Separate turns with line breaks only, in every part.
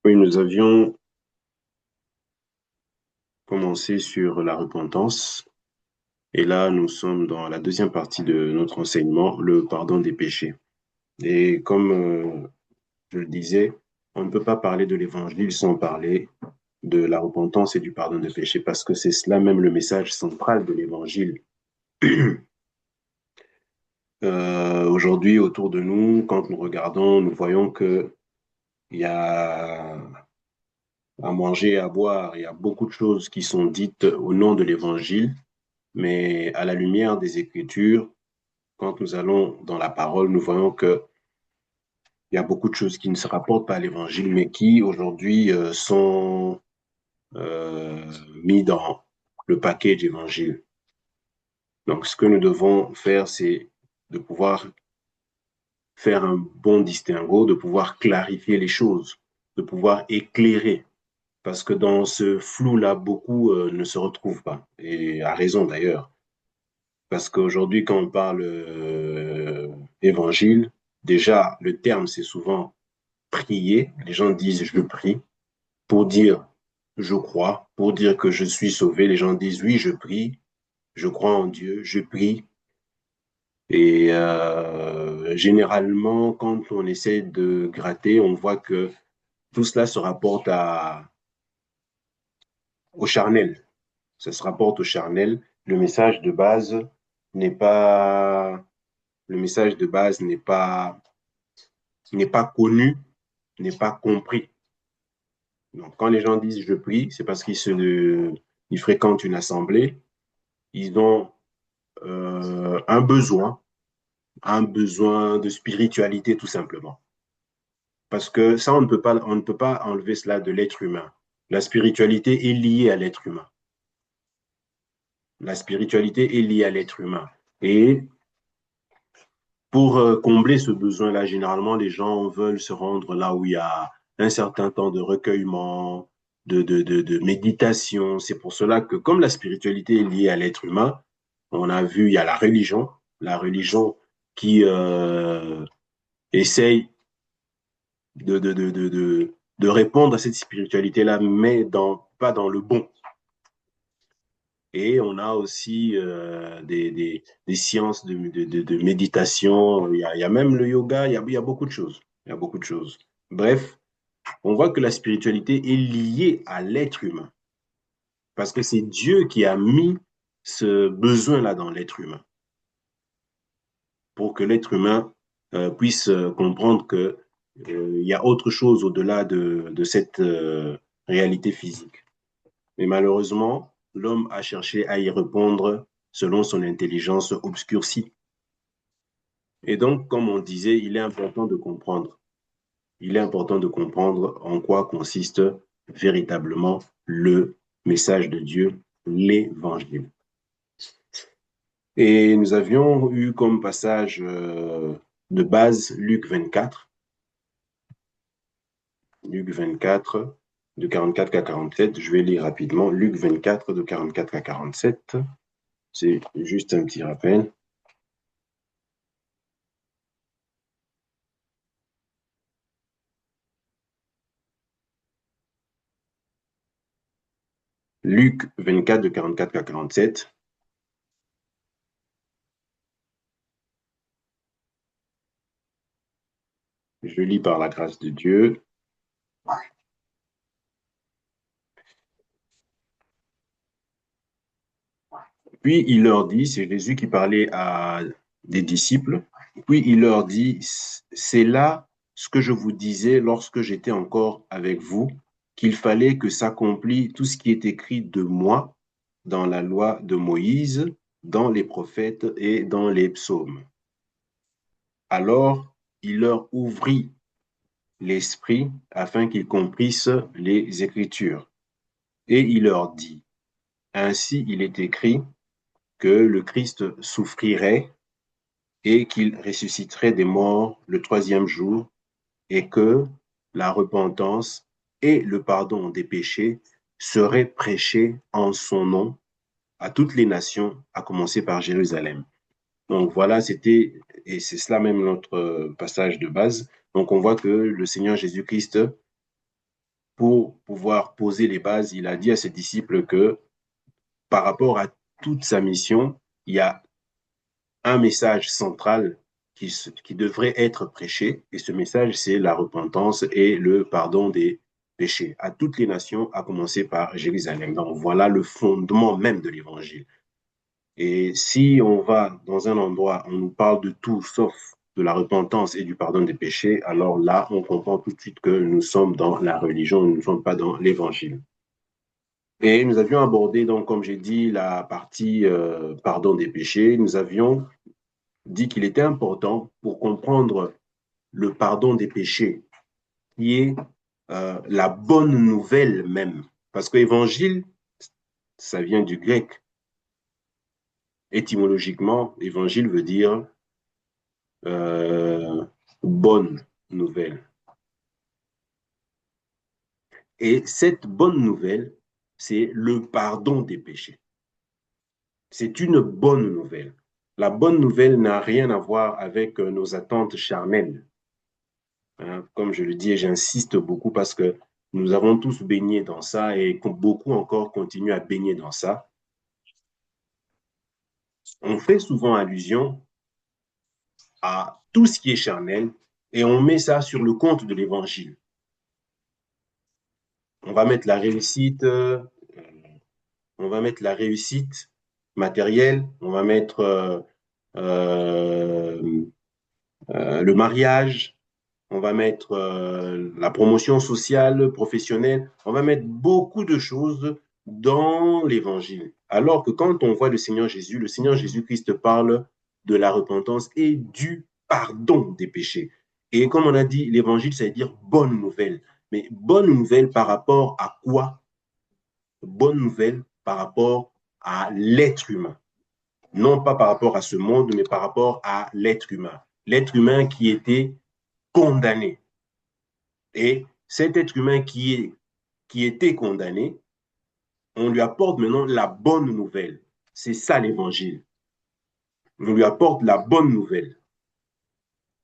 Oui, nous avions commencé sur la repentance et là, nous sommes dans la deuxième partie de notre enseignement, le pardon des péchés. Et comme je le disais, on ne peut pas parler de l'évangile sans parler de la repentance et du pardon des péchés parce que c'est cela même le message central de l'évangile. Aujourd'hui, autour de nous, quand nous regardons, nous voyons que il y a à manger, à boire, il y a beaucoup de choses qui sont dites au nom de l'évangile. Mais à la lumière des Écritures, quand nous allons dans la parole, nous voyons qu'il y a beaucoup de choses qui ne se rapportent pas à l'Évangile, mais qui aujourd'hui sont euh, mis dans le package Évangile. Donc, ce que nous devons faire, c'est de pouvoir faire un bon distinguo, de pouvoir clarifier les choses, de pouvoir éclairer. Parce que dans ce flou-là, beaucoup ne se retrouvent pas. Et à raison d'ailleurs. Parce qu'aujourd'hui, quand on parle évangile, déjà, le terme, c'est souvent prier. Les gens disent je prie pour dire je crois, pour dire que je suis sauvé. Les gens disent oui, je prie, je crois en Dieu, je prie. Et généralement, quand on essaie de gratter, on voit que tout cela se rapporte au charnel. Ça se rapporte au charnel. Le message de base n'est pas, le message de base n'est pas connu, n'est pas compris. Donc, quand les gens disent je prie, c'est parce ils fréquentent une assemblée, ils ont un un besoin de spiritualité tout simplement. Parce que ça, on ne peut pas enlever cela de l'être humain. La spiritualité est liée à l'être humain. La spiritualité est liée à l'être humain. Et pour combler ce besoin-là, généralement, les gens veulent se rendre là où il y a un certain temps de recueillement, de méditation. C'est pour cela que, comme la spiritualité est liée à l'être humain, on a vu, il y a la religion qui essaye de répondre à cette spiritualité-là, mais pas dans le bon. Et on a aussi des sciences de méditation. Il y a même le yoga, il y a beaucoup de choses. Il y a beaucoup de choses. Bref, on voit que la spiritualité est liée à l'être humain. Parce que c'est Dieu qui a mis ce besoin-là dans l'être humain. Pour que l'être humain puisse comprendre que il y a autre chose au-delà de cette réalité physique. Mais malheureusement, l'homme a cherché à y répondre selon son intelligence obscurcie. Et donc, comme on disait, il est important de comprendre. Il est important de comprendre en quoi consiste véritablement le message de Dieu, l'évangile. Et nous avions eu comme passage de base Luc 24, Luc 24, de 44 à 47. Je vais lire rapidement. Luc 24, de 44 à 47. C'est juste un petit rappel. Luc 24, de 44 à 47. Je lis par la grâce de Dieu. Puis il leur dit, c'est Jésus qui parlait à des disciples, puis il leur dit, c'est là ce que je vous disais lorsque j'étais encore avec vous, qu'il fallait que s'accomplisse tout ce qui est écrit de moi dans la loi de Moïse, dans les prophètes et dans les psaumes. Alors il leur ouvrit l'esprit afin qu'ils comprissent les Écritures. Et il leur dit, ainsi il est écrit que le Christ souffrirait et qu'il ressusciterait des morts le troisième jour et que la repentance et le pardon des péchés seraient prêchés en son nom à toutes les nations, à commencer par Jérusalem. Donc voilà, et c'est cela même notre passage de base. Donc on voit que le Seigneur Jésus-Christ pour pouvoir poser les bases, il a dit à ses disciples que par rapport à toute sa mission, il y a un message central qui devrait être prêché, et ce message, c'est la repentance et le pardon des péchés à toutes les nations, à commencer par Jérusalem. Donc voilà le fondement même de l'évangile. Et si on va dans un endroit, on nous parle de tout sauf de la repentance et du pardon des péchés, alors là, on comprend tout de suite que nous sommes dans la religion, nous ne sommes pas dans l'évangile. Et nous avions abordé, donc, comme j'ai dit, la partie pardon des péchés. Nous avions dit qu'il était important pour comprendre le pardon des péchés, qui est la bonne nouvelle même. Parce que évangile, ça vient du grec. Étymologiquement, évangile veut dire euh, bonne nouvelle. Et cette bonne nouvelle, c'est le pardon des péchés. C'est une bonne nouvelle. La bonne nouvelle n'a rien à voir avec nos attentes charnelles. Hein. Comme je le dis et j'insiste beaucoup parce que nous avons tous baigné dans ça et beaucoup encore continuent à baigner dans ça. On fait souvent allusion à tout ce qui est charnel et on met ça sur le compte de l'évangile. On va mettre la réussite, on va mettre la réussite matérielle, on va mettre euh, le mariage, on va mettre la promotion sociale, professionnelle, on va mettre beaucoup de choses dans l'évangile. Alors que quand on voit le Seigneur Jésus-Christ parle de la repentance et du pardon des péchés. Et comme on a dit, l'évangile, ça veut dire bonne nouvelle. Mais bonne nouvelle par rapport à quoi? Bonne nouvelle par rapport à l'être humain. Non pas par rapport à ce monde, mais par rapport à l'être humain. L'être humain qui était condamné. Et cet être humain qui était condamné, on lui apporte maintenant la bonne nouvelle. C'est ça l'évangile. On lui apporte la bonne nouvelle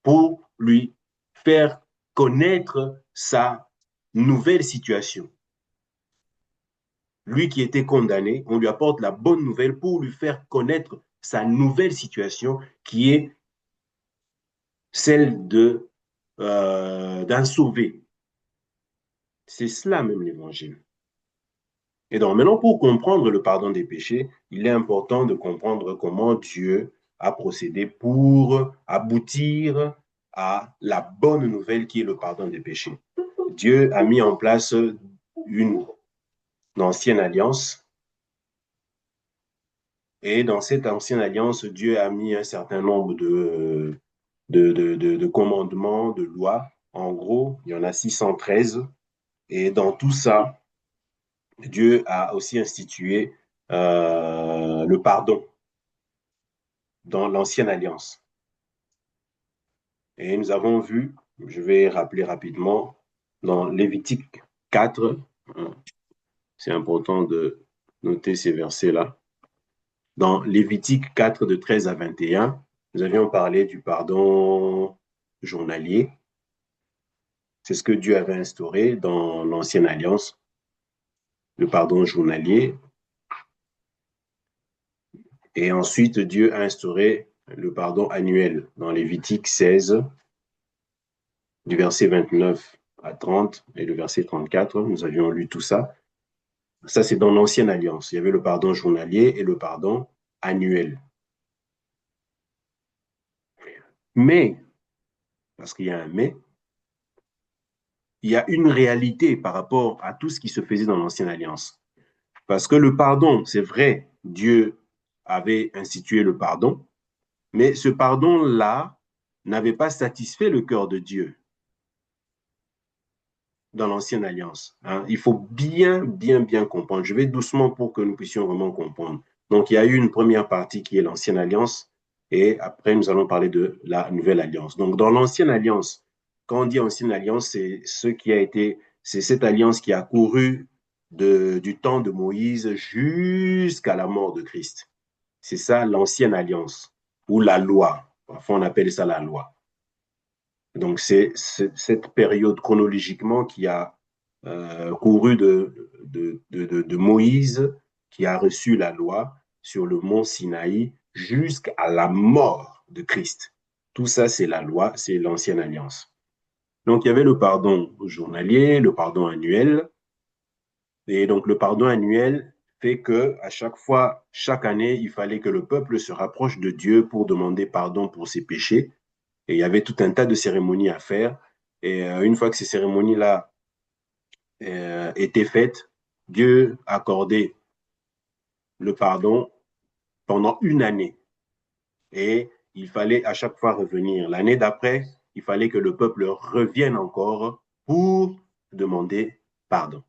pour lui faire connaître sa nouvelle situation. Lui qui était condamné, on lui apporte la bonne nouvelle pour lui faire connaître sa nouvelle situation qui est celle d'un sauvé. C'est cela même l'évangile. Et donc maintenant, pour comprendre le pardon des péchés, il est important de comprendre comment Dieu a procédé pour aboutir à la bonne nouvelle qui est le pardon des péchés. Dieu a mis en place une ancienne alliance. Et dans cette ancienne alliance, Dieu a mis un certain nombre de commandements, de lois. En gros, il y en a 613. Et dans tout ça, Dieu a aussi institué le pardon dans l'ancienne alliance. Et nous avons vu, je vais rappeler rapidement, dans Lévitique 4, c'est important de noter ces versets-là. Dans Lévitique 4, de 13 à 21, nous avions parlé du pardon journalier. C'est ce que Dieu avait instauré dans l'ancienne alliance, le pardon journalier. Et ensuite, Dieu a instauré le pardon annuel dans Lévitique 16, du verset 29 à 30 et le verset 34. Nous avions lu tout ça. Ça, c'est dans l'ancienne alliance. Il y avait le pardon journalier et le pardon annuel. Mais, parce qu'il y a un mais, il y a une réalité par rapport à tout ce qui se faisait dans l'ancienne alliance. Parce que le pardon, c'est vrai, Dieu avait institué le pardon, mais ce pardon-là n'avait pas satisfait le cœur de Dieu dans l'ancienne alliance. Hein. Il faut bien comprendre. Je vais doucement pour que nous puissions vraiment comprendre. Donc, il y a eu une première partie qui est l'ancienne alliance, et après, nous allons parler de la nouvelle alliance. Donc, dans l'ancienne alliance, quand on dit ancienne alliance, c'est cette alliance qui a couru du temps de Moïse jusqu'à la mort de Christ. C'est ça l'ancienne alliance, ou la loi. Parfois, on appelle ça la loi. Donc, c'est cette période chronologiquement qui a couru de Moïse qui a reçu la loi sur le mont Sinaï jusqu'à la mort de Christ. Tout ça, c'est la loi, c'est l'ancienne alliance. Donc, il y avait le pardon journalier, le pardon annuel. Et donc, le pardon annuel fait que à chaque fois, chaque année, il fallait que le peuple se rapproche de Dieu pour demander pardon pour ses péchés. Et il y avait tout un tas de cérémonies à faire. Et une fois que ces cérémonies-là étaient faites, Dieu accordait le pardon pendant une année. Et il fallait à chaque fois revenir. L'année d'après, il fallait que le peuple revienne encore pour demander pardon.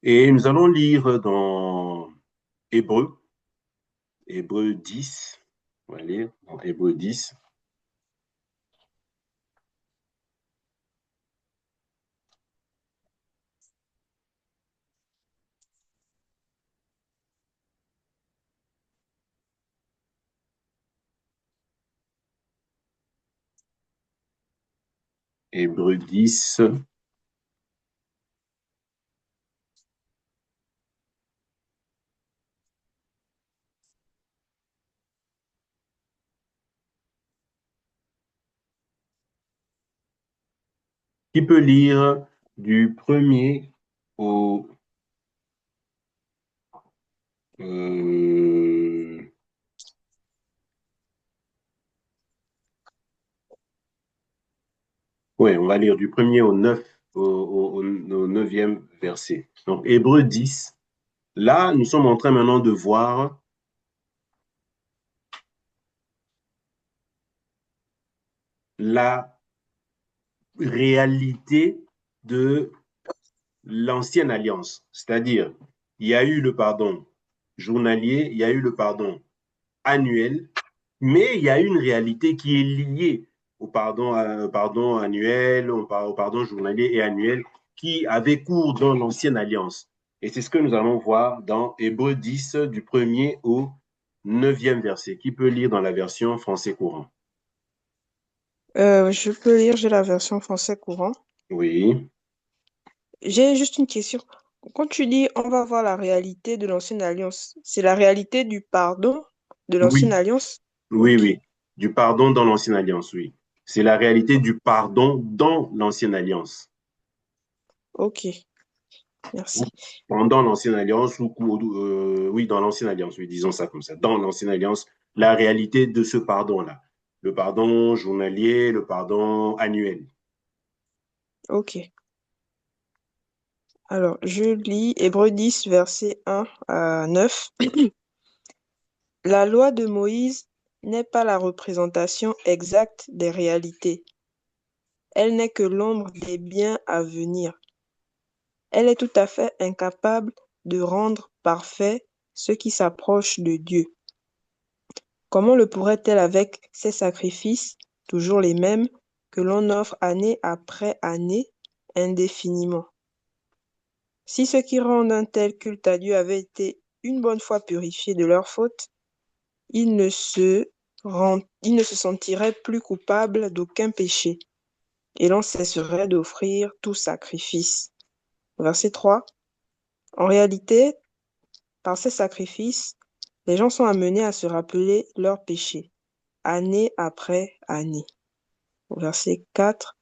Et nous allons lire dans Hébreu, Hébreu 10. On va lire dans Hébreu 10. Hébreu 10. Qui peut lire du premier au... Euh, ouais, on va lire du premier au 9, au 9e verset. Donc, Hébreu 10. Là, nous sommes en train maintenant de voir la réalité de l'ancienne alliance. C'est-à-dire, il y a eu le pardon journalier, il y a eu le pardon annuel, mais il y a une réalité qui est liée au pardon annuel, au pardon journalier et annuel qui avait cours dans l'ancienne alliance. Et c'est ce que nous allons voir dans Hébreu 10 du premier au 9e verset. Qui peut lire dans la version français courant?
Je peux lire, j'ai la version français courant.
Oui,
J'ai juste une question. Quand tu dis on va voir la réalité de l'ancienne alliance, c'est la réalité du pardon de l'ancienne
oui,
alliance?
oui,
Ok,
oui. Du pardon dans l'ancienne alliance, oui. C'est la réalité du pardon dans l'ancienne alliance.
ok,
Ou
merci.
pendant l'ancienne alliance, oui, dans l'ancienne alliance, oui, disons ça comme ça. Dans l'ancienne alliance, la réalité de ce pardon-là. Le pardon journalier, le pardon annuel.
Ok. Alors, je lis Hébreux 10, versets 1 à 9. La loi de Moïse n'est pas la représentation exacte des réalités. Elle n'est que l'ombre des biens à venir. Elle est tout à fait incapable de rendre parfait ce qui s'approche de Dieu. Comment le pourrait-elle avec ces sacrifices, toujours les mêmes, que l'on offre année après année, indéfiniment? Si ceux qui rendent un tel culte à Dieu avaient été une bonne fois purifiés de leurs fautes, ils ne se, ils ne se sentiraient plus coupables d'aucun péché, et l'on cesserait d'offrir tout sacrifice. Verset 3. En réalité, par ces sacrifices, les gens sont amenés à se rappeler leurs péchés, année après année. Verset 4.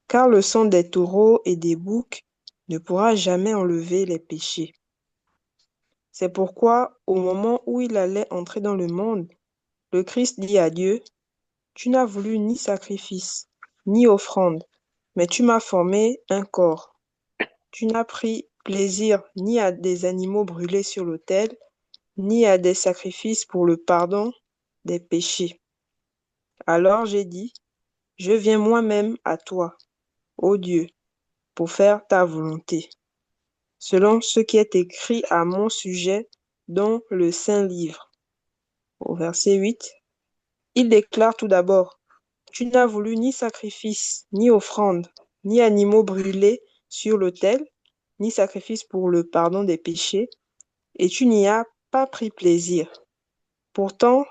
Car le sang des taureaux et des boucs ne pourra jamais enlever les péchés. C'est pourquoi, au moment où il allait entrer dans le monde, le Christ dit à Dieu, tu n'as voulu ni sacrifice, ni offrande, mais tu m'as formé un corps. Tu n'as pris plaisir ni à des animaux brûlés sur l'autel, ni à des sacrifices pour le pardon des péchés. Alors j'ai dit, je viens moi-même à toi, ô Dieu, pour faire ta volonté, selon ce qui est écrit à mon sujet dans le Saint Livre. Au verset 8, il déclare tout d'abord, tu n'as voulu ni sacrifice, ni offrande, ni animaux brûlés sur l'autel, ni sacrifice pour le pardon des péchés, et tu n'y as pas pris plaisir. Pourtant,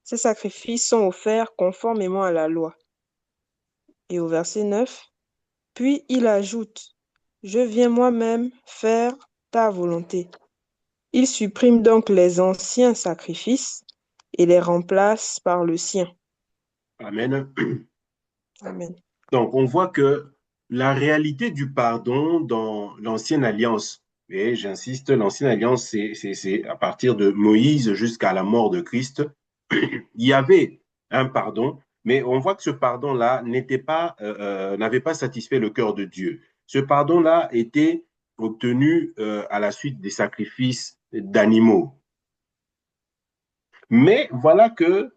ces sacrifices sont offerts conformément à la loi. Et au verset 9, puis il ajoute, Je viens moi-même faire ta volonté. Il supprime donc les anciens sacrifices et les remplace par le sien.
Amen.
Amen.
Donc, on voit que la réalité du pardon dans l'ancienne alliance, et j'insiste, l'ancienne alliance, c'est à partir de Moïse jusqu'à la mort de Christ, il y avait un pardon, mais on voit que ce pardon-là n'avait pas satisfait le cœur de Dieu. Ce pardon-là était obtenu à la suite des sacrifices d'animaux. Mais voilà que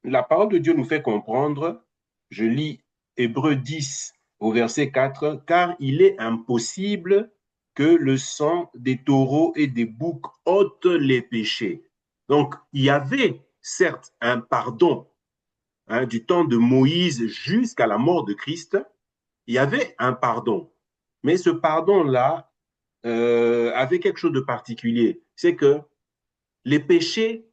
la parole de Dieu nous fait comprendre, je lis Hébreux 10 au verset 4, car il est impossible que le sang des taureaux et des boucs ôte les péchés. Donc, il y avait certes un pardon du temps de Moïse jusqu'à la mort de Christ, il y avait un pardon. Mais ce pardon-là avait quelque chose de particulier. C'est que les péchés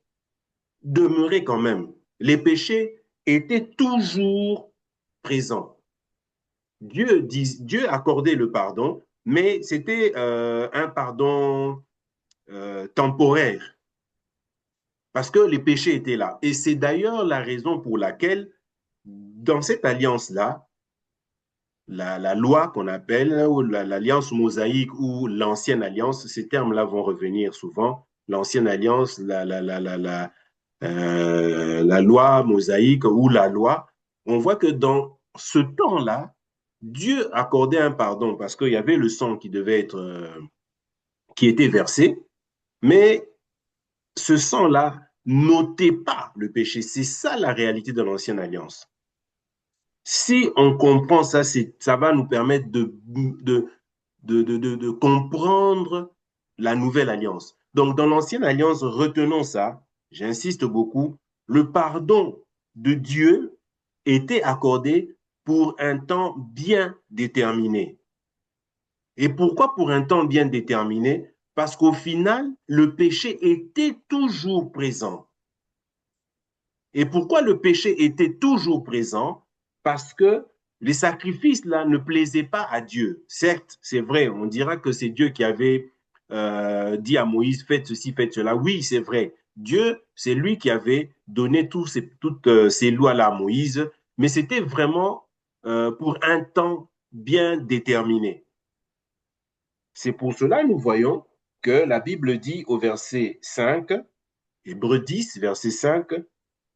demeuraient quand même. Les péchés étaient toujours présents. Dieu accordait le pardon, mais c'était un pardon temporaire, parce que les péchés étaient là. Et c'est d'ailleurs la raison pour laquelle, dans cette alliance-là, la loi qu'on appelle, ou l'alliance mosaïque ou l'ancienne alliance, ces termes-là vont revenir souvent. L'ancienne alliance, la loi mosaïque ou la loi, on voit que dans ce temps-là, Dieu accordait un pardon parce qu'il y avait le sang qui devait être, qui était versé, mais ce sang-là n'ôtait pas le péché. C'est ça la réalité de l'ancienne alliance. Si on comprend ça, ça va nous permettre de comprendre la nouvelle alliance. Donc, dans l'ancienne alliance, retenons ça, j'insiste beaucoup, le pardon de Dieu était accordé pour un temps bien déterminé. Et pourquoi pour un temps bien déterminé? Parce qu'au final, le péché était toujours présent. Et pourquoi le péché était toujours présent? Parce que les sacrifices là ne plaisaient pas à Dieu. Certes, c'est vrai, on dira que c'est Dieu qui avait dit à Moïse, faites ceci, faites cela. Oui, c'est vrai. Dieu, c'est lui qui avait donné toutes ces lois-là à Moïse, mais c'était vraiment pour un temps bien déterminé. C'est pour cela que nous voyons que la Bible dit au verset 5, Hébreux 10, verset 5,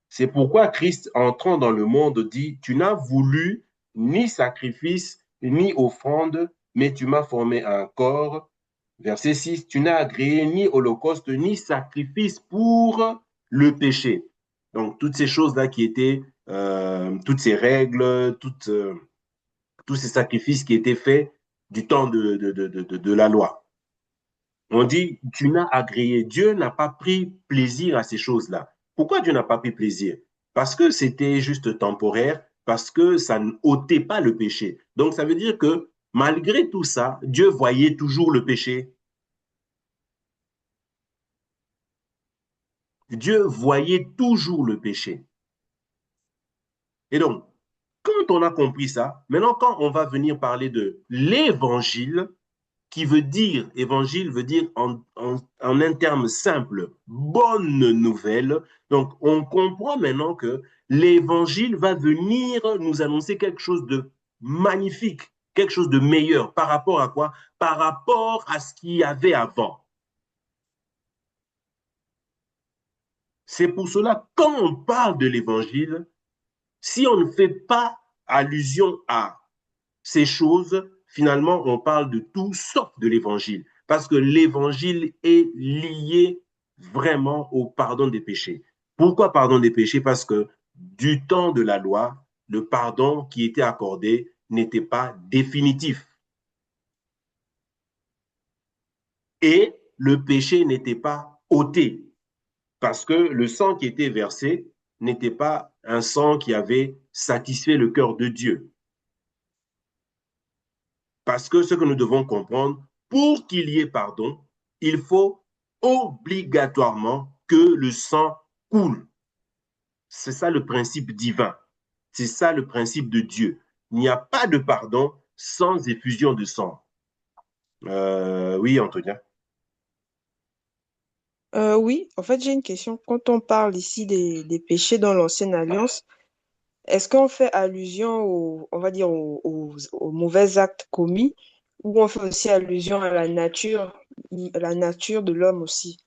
c'est pourquoi Christ, entrant dans le monde, dit, tu n'as voulu ni sacrifice, ni offrande, mais tu m'as formé un corps. Verset 6, tu n'as agréé ni holocauste, ni sacrifice pour le péché. Donc, toutes ces choses-là qui étaient, toutes ces règles, tous ces sacrifices qui étaient faits du temps de la loi. On dit, tu n'as agréé. Dieu n'a pas pris plaisir à ces choses-là. Pourquoi Dieu n'a pas pris plaisir? Parce que c'était juste temporaire, parce que ça n'ôtait pas le péché. Donc, ça veut dire que malgré tout ça, Dieu voyait toujours le péché. Dieu voyait toujours le péché. Et donc, quand on a compris ça, maintenant, quand on va venir parler de l'évangile, qui veut dire, évangile veut dire en un terme simple, bonne nouvelle. Donc, on comprend maintenant que l'évangile va venir nous annoncer quelque chose de magnifique, quelque chose de meilleur. Par rapport à quoi? Par rapport à ce qu'il y avait avant. C'est pour cela, quand on parle de l'évangile, si on ne fait pas allusion à ces choses, finalement, on parle de tout sauf de l'évangile. Parce que l'évangile est lié vraiment au pardon des péchés. Pourquoi pardon des péchés? Parce que du temps de la loi, le pardon qui était accordé n'était pas définitif. Et le péché n'était pas ôté. Parce que le sang qui était versé n'était pas un sang qui avait satisfait le cœur de Dieu. Parce que ce que nous devons comprendre, pour qu'il y ait pardon, il faut obligatoirement que le sang coule. C'est ça le principe divin. C'est ça le principe de Dieu. Il n'y a pas de pardon sans effusion de sang. Oui, Antonia.
Oui, en fait, j'ai une question. Quand on parle ici des péchés dans l'Ancienne Alliance, est-ce qu'on fait allusion on va dire, aux mauvais actes commis, ou on fait aussi allusion à la nature de l'homme aussi?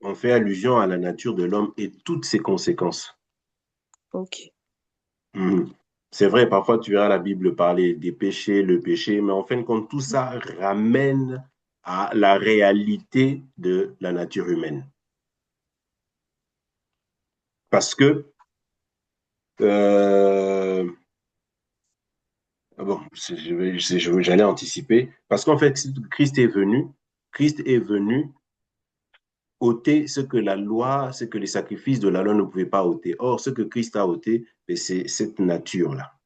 On fait allusion à la nature de l'homme et toutes ses conséquences.
Ok,
Mhm. C'est vrai, parfois tu verras la Bible parler des péchés, le péché, mais en fin de compte, tout ça ramène à la réalité de la nature humaine. Parce que, euh, bon, j'allais anticiper, parce qu'en fait, Christ est venu ôter ce que la loi, ce que les sacrifices de la loi ne pouvaient pas ôter. Or, ce que Christ a ôté, ben, c'est cette nature-là,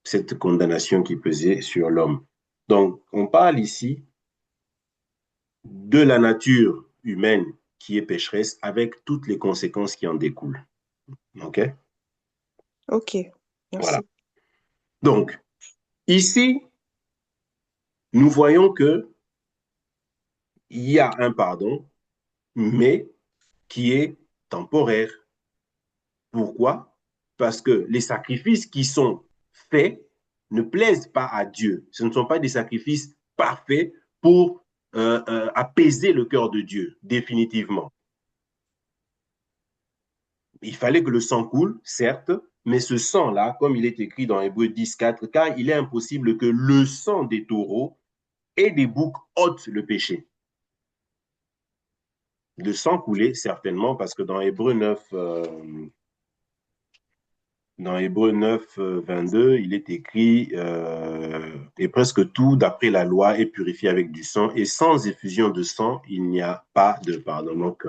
cette condamnation qui pesait sur l'homme. Donc, on parle ici de la nature humaine qui est pécheresse avec toutes les conséquences qui en découlent. OK?
ok,
Voilà.
merci.
Donc, ici, nous voyons que il y a un pardon, mais qui est temporaire. Pourquoi? Parce que les sacrifices qui sont faits ne plaisent pas à Dieu. Ce ne sont pas des sacrifices parfaits pour apaiser le cœur de Dieu, définitivement. Il fallait que le sang coule, certes, mais ce sang-là, comme il est écrit dans Hébreux 10,4, car il est impossible que le sang des taureaux et des boucs ôte le péché. Le sang coulé, certainement, parce que dans Hébreux 9, 22, il est écrit et presque tout, d'après la loi, est purifié avec du sang, et sans effusion de sang, il n'y a pas de pardon. Donc,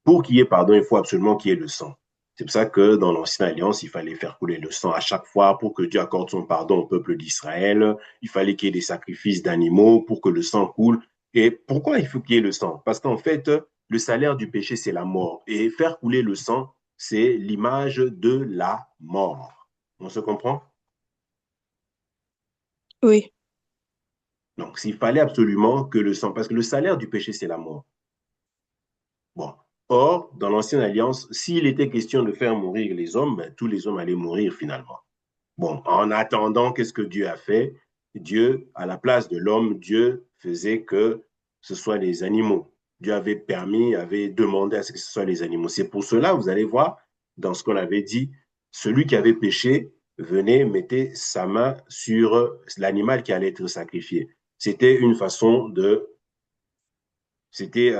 pour qu'il y ait pardon, il faut absolument qu'il y ait le sang. C'est pour ça que dans l'Ancienne Alliance, il fallait faire couler le sang à chaque fois pour que Dieu accorde son pardon au peuple d'Israël. Il fallait qu'il y ait des sacrifices d'animaux pour que le sang coule. Et pourquoi il faut qu'il y ait le sang? Parce qu'en fait, le salaire du péché, c'est la mort. Et faire couler le sang, c'est l'image de la mort. On se comprend?
Oui,
Donc, s'il fallait absolument que le sang, parce que le salaire du péché, c'est la mort. Bon. Or, dans l'Ancienne Alliance, s'il était question de faire mourir les hommes, ben, tous les hommes allaient mourir finalement. Bon, en attendant, qu'est-ce que Dieu a fait? Dieu, à la place de l'homme, Dieu faisait que ce soit les animaux. Dieu avait permis, avait demandé à ce que ce soit les animaux. C'est pour cela, vous allez voir, dans ce qu'on avait dit, celui qui avait péché venait, mettait sa main sur l'animal qui allait être sacrifié. C'était une façon de c'était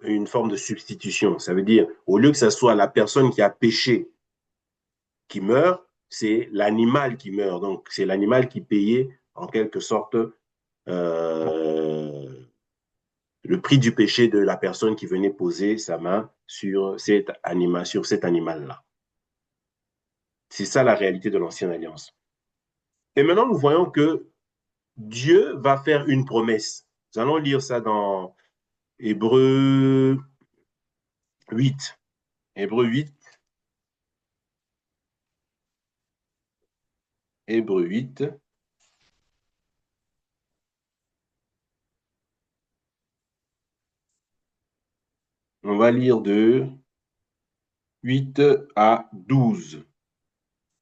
une forme de substitution. Ça veut dire, au lieu que ce soit la personne qui a péché qui meurt, c'est l'animal qui meurt. Donc, c'est l'animal qui payait, en quelque sorte, le prix du péché de la personne qui venait poser sa main sur cet animal-là. C'est ça la réalité de l'Ancienne Alliance. Et maintenant, nous voyons que Dieu va faire une promesse. Nous allons lire ça dans Hébreu 8. Hébreu 8. Hébreu 8. On va lire de 8 à 12.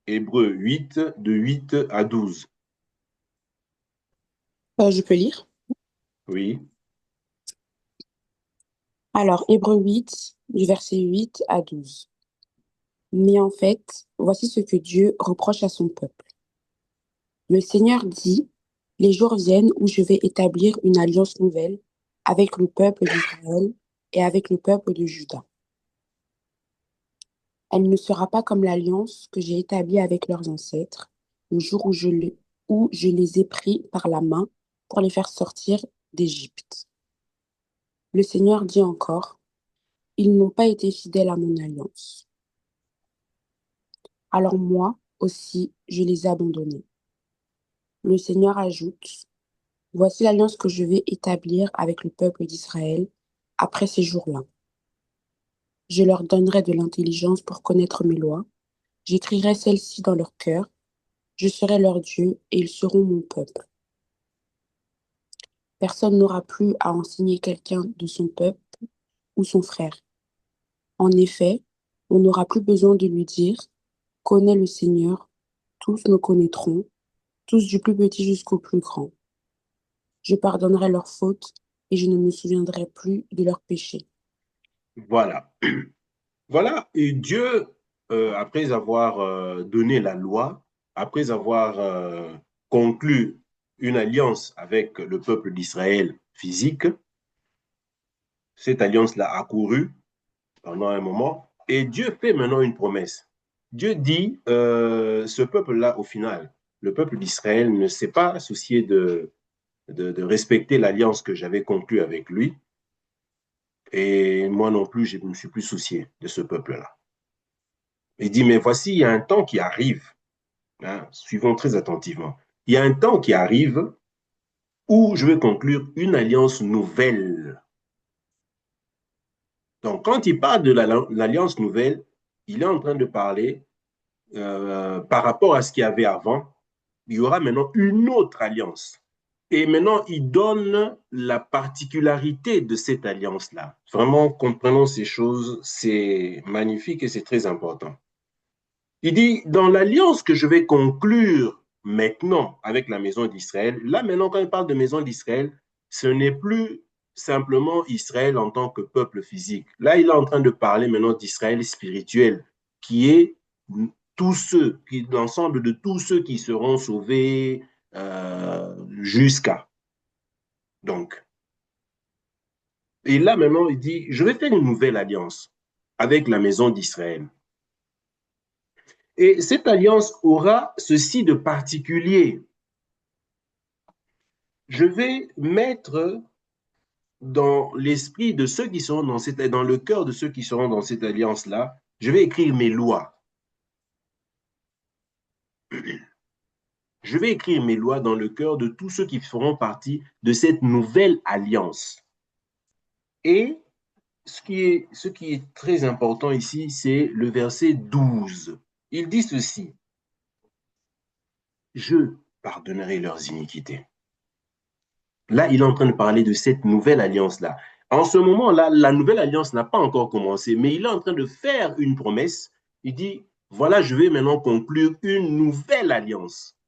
Hébreu 8, de 8 à 12.
Je peux lire.
Oui.
Alors, Hébreux 8, du verset 8 à 12. Mais en fait, voici ce que Dieu reproche à son peuple. Le Seigneur dit, les jours viennent où je vais établir une alliance nouvelle avec le peuple d'Israël et avec le peuple de Juda. Elle ne sera pas comme l'alliance que j'ai établie avec leurs ancêtres, le jour où je les ai pris par la main pour les faire sortir d'Égypte. Le Seigneur dit encore, ils n'ont pas été fidèles à mon alliance. Alors moi aussi, je les ai abandonnés. Le Seigneur ajoute, voici l'alliance que je vais établir avec le peuple d'Israël après ces jours-là. Je leur donnerai de l'intelligence pour connaître mes lois. J'écrirai celles-ci dans leur cœur. Je serai leur Dieu et ils seront mon peuple. Personne n'aura plus à enseigner quelqu'un de son peuple ou son frère. En effet, on n'aura plus besoin de lui dire, connais le Seigneur, tous me connaîtront, tous du plus petit jusqu'au plus grand. Je pardonnerai leurs fautes et je ne me souviendrai plus de leurs péchés.
Voilà. Voilà. Et Dieu, après avoir donné la loi, après avoir conclu une alliance avec le peuple d'Israël physique, cette alliance-là a couru pendant un moment, et Dieu fait maintenant une promesse. Dieu dit, ce peuple-là, au final, le peuple d'Israël ne s'est pas soucié de respecter l'alliance que j'avais conclue avec lui, et moi non plus, je ne me suis plus soucié de ce peuple-là. Il dit, mais voici, il y a un temps qui arrive, hein, suivons très attentivement, il y a un temps qui arrive où je vais conclure une alliance nouvelle. Donc, quand il parle de l'alliance nouvelle, il est en train de parler par rapport à ce qu'il y avait avant, il y aura maintenant une autre alliance. Et maintenant, il donne la particularité de cette alliance-là. Vraiment, comprenons ces choses, c'est magnifique et c'est très important. Il dit, dans l'alliance que je vais conclure maintenant avec la maison d'Israël, là maintenant, quand il parle de maison d'Israël, ce n'est plus simplement Israël en tant que peuple physique. Là, il est en train de parler maintenant d'Israël spirituel, qui est tous ceux, l'ensemble de tous ceux qui seront sauvés jusqu'à. Donc, et là maintenant, il dit, je vais faire une nouvelle alliance avec la maison d'Israël. Et cette alliance aura ceci de particulier. Je vais mettre dans l'esprit de ceux qui seront dans le cœur de ceux qui seront dans cette alliance-là, je vais écrire mes lois. Je vais écrire mes lois dans le cœur de tous ceux qui feront partie de cette nouvelle alliance. Et ce qui est très important ici, c'est le verset 12. Il dit ceci, je pardonnerai leurs iniquités. Là, il est en train de parler de cette nouvelle alliance-là. En ce moment-là, la nouvelle alliance n'a pas encore commencé, mais il est en train de faire une promesse. Il dit, voilà, je vais maintenant conclure une nouvelle alliance.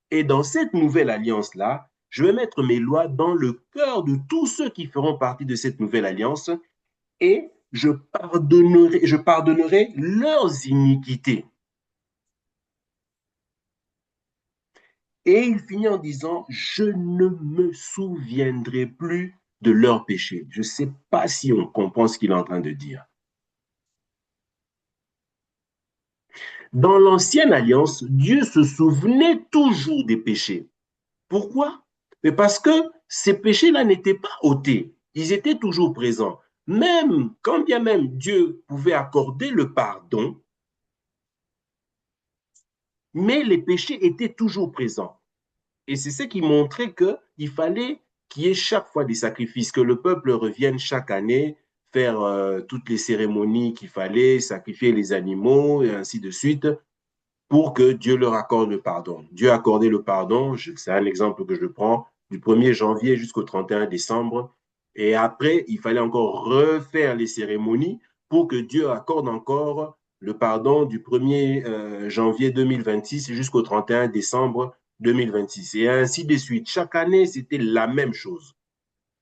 Et dans cette nouvelle alliance-là, je vais mettre mes lois dans le cœur de tous ceux qui feront partie de cette nouvelle alliance et je pardonnerai leurs iniquités. Et il finit en disant, je ne me souviendrai plus de leurs péchés. Je ne sais pas si on comprend ce qu'il est en train de dire. Dans l'ancienne alliance, Dieu se souvenait toujours des péchés. Pourquoi? Mais parce que ces péchés-là n'étaient pas ôtés. Ils étaient toujours présents. Même, quand bien même Dieu pouvait accorder le pardon, mais les péchés étaient toujours présents. Et c'est ce qui montrait qu'il fallait qu'il y ait chaque fois des sacrifices, que le peuple revienne chaque année faire toutes les cérémonies qu'il fallait, sacrifier les animaux et ainsi de suite, pour que Dieu leur accorde le pardon. Dieu a accordé le pardon, c'est un exemple que je prends, du 1er janvier jusqu'au 31 décembre. Et après, il fallait encore refaire les cérémonies pour que Dieu accorde encore le pardon du 1er janvier 2026 jusqu'au 31 décembre 2026. Et ainsi de suite. Chaque année, c'était la même chose.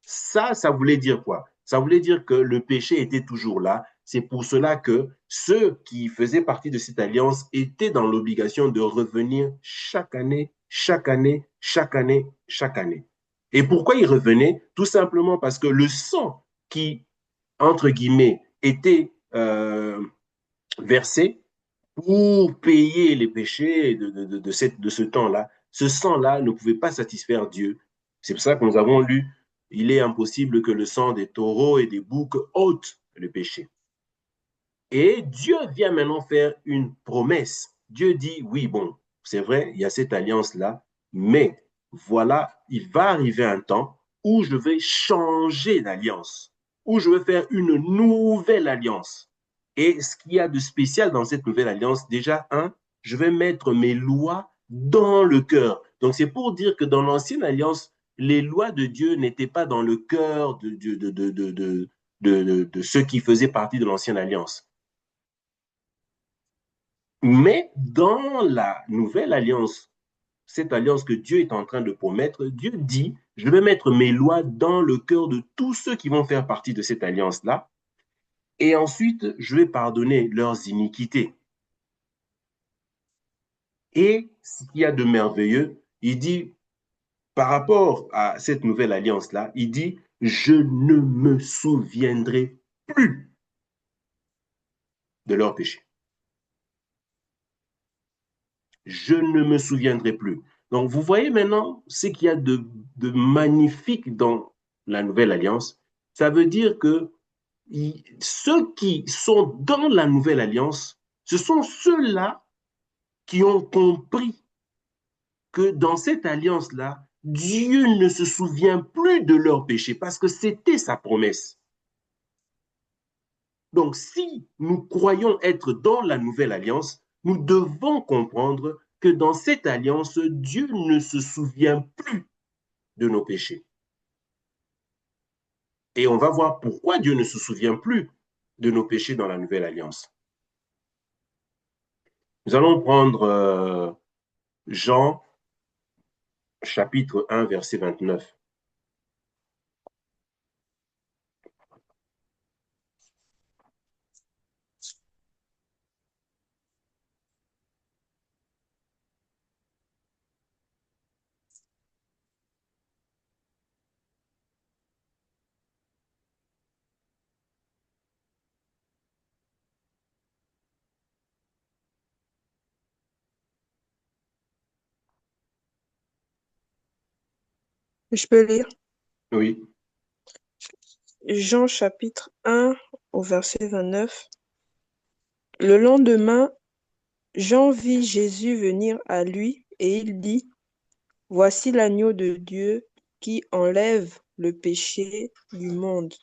Ça voulait dire quoi? Ça voulait dire que le péché était toujours là. C'est pour cela que ceux qui faisaient partie de cette alliance étaient dans l'obligation de revenir chaque année, chaque année, chaque année, chaque année. Et pourquoi ils revenaient? Tout simplement parce que le sang qui, entre guillemets, était versé pour payer les péchés de ce temps-là, ce sang-là ne pouvait pas satisfaire Dieu. C'est pour ça que nous avons lu, il est impossible que le sang des taureaux et des boucs ôte le péché. Et Dieu vient maintenant faire une promesse. Dieu dit, oui, bon, c'est vrai, il y a cette alliance-là, mais voilà, il va arriver un temps où je vais changer d'alliance, où je vais faire une nouvelle alliance. Et ce qu'il y a de spécial dans cette nouvelle alliance, déjà, je vais mettre mes lois dans le cœur. Donc, c'est pour dire que dans l'ancienne alliance, les lois de Dieu n'étaient pas dans le cœur de ceux qui faisaient partie de l'ancienne alliance. Mais dans la nouvelle alliance, cette alliance que Dieu est en train de promettre, Dieu dit, je vais mettre mes lois dans le cœur de tous ceux qui vont faire partie de cette alliance-là, et ensuite, je vais pardonner leurs iniquités. Et ce qu'il y a de merveilleux, il dit, par rapport à cette nouvelle alliance-là, il dit, je ne me souviendrai plus de leurs péchés. Je ne me souviendrai plus. Donc, vous voyez maintenant ce qu'il y a de magnifique dans la nouvelle alliance. Ça veut dire que ceux qui sont dans la nouvelle alliance, ce sont ceux-là qui ont compris que dans cette alliance-là, Dieu ne se souvient plus de leurs péchés parce que c'était sa promesse. Donc, si nous croyons être dans la nouvelle alliance, nous devons comprendre que dans cette alliance, Dieu ne se souvient plus de nos péchés. Et on va voir pourquoi Dieu ne se souvient plus de nos péchés dans la nouvelle alliance. Nous allons prendre Jean chapitre 1, verset 29.
Je peux lire
Oui.
Jean chapitre 1 au verset 29. Le lendemain, Jean vit Jésus venir à lui et il dit, voici l'agneau de Dieu qui enlève le péché du monde.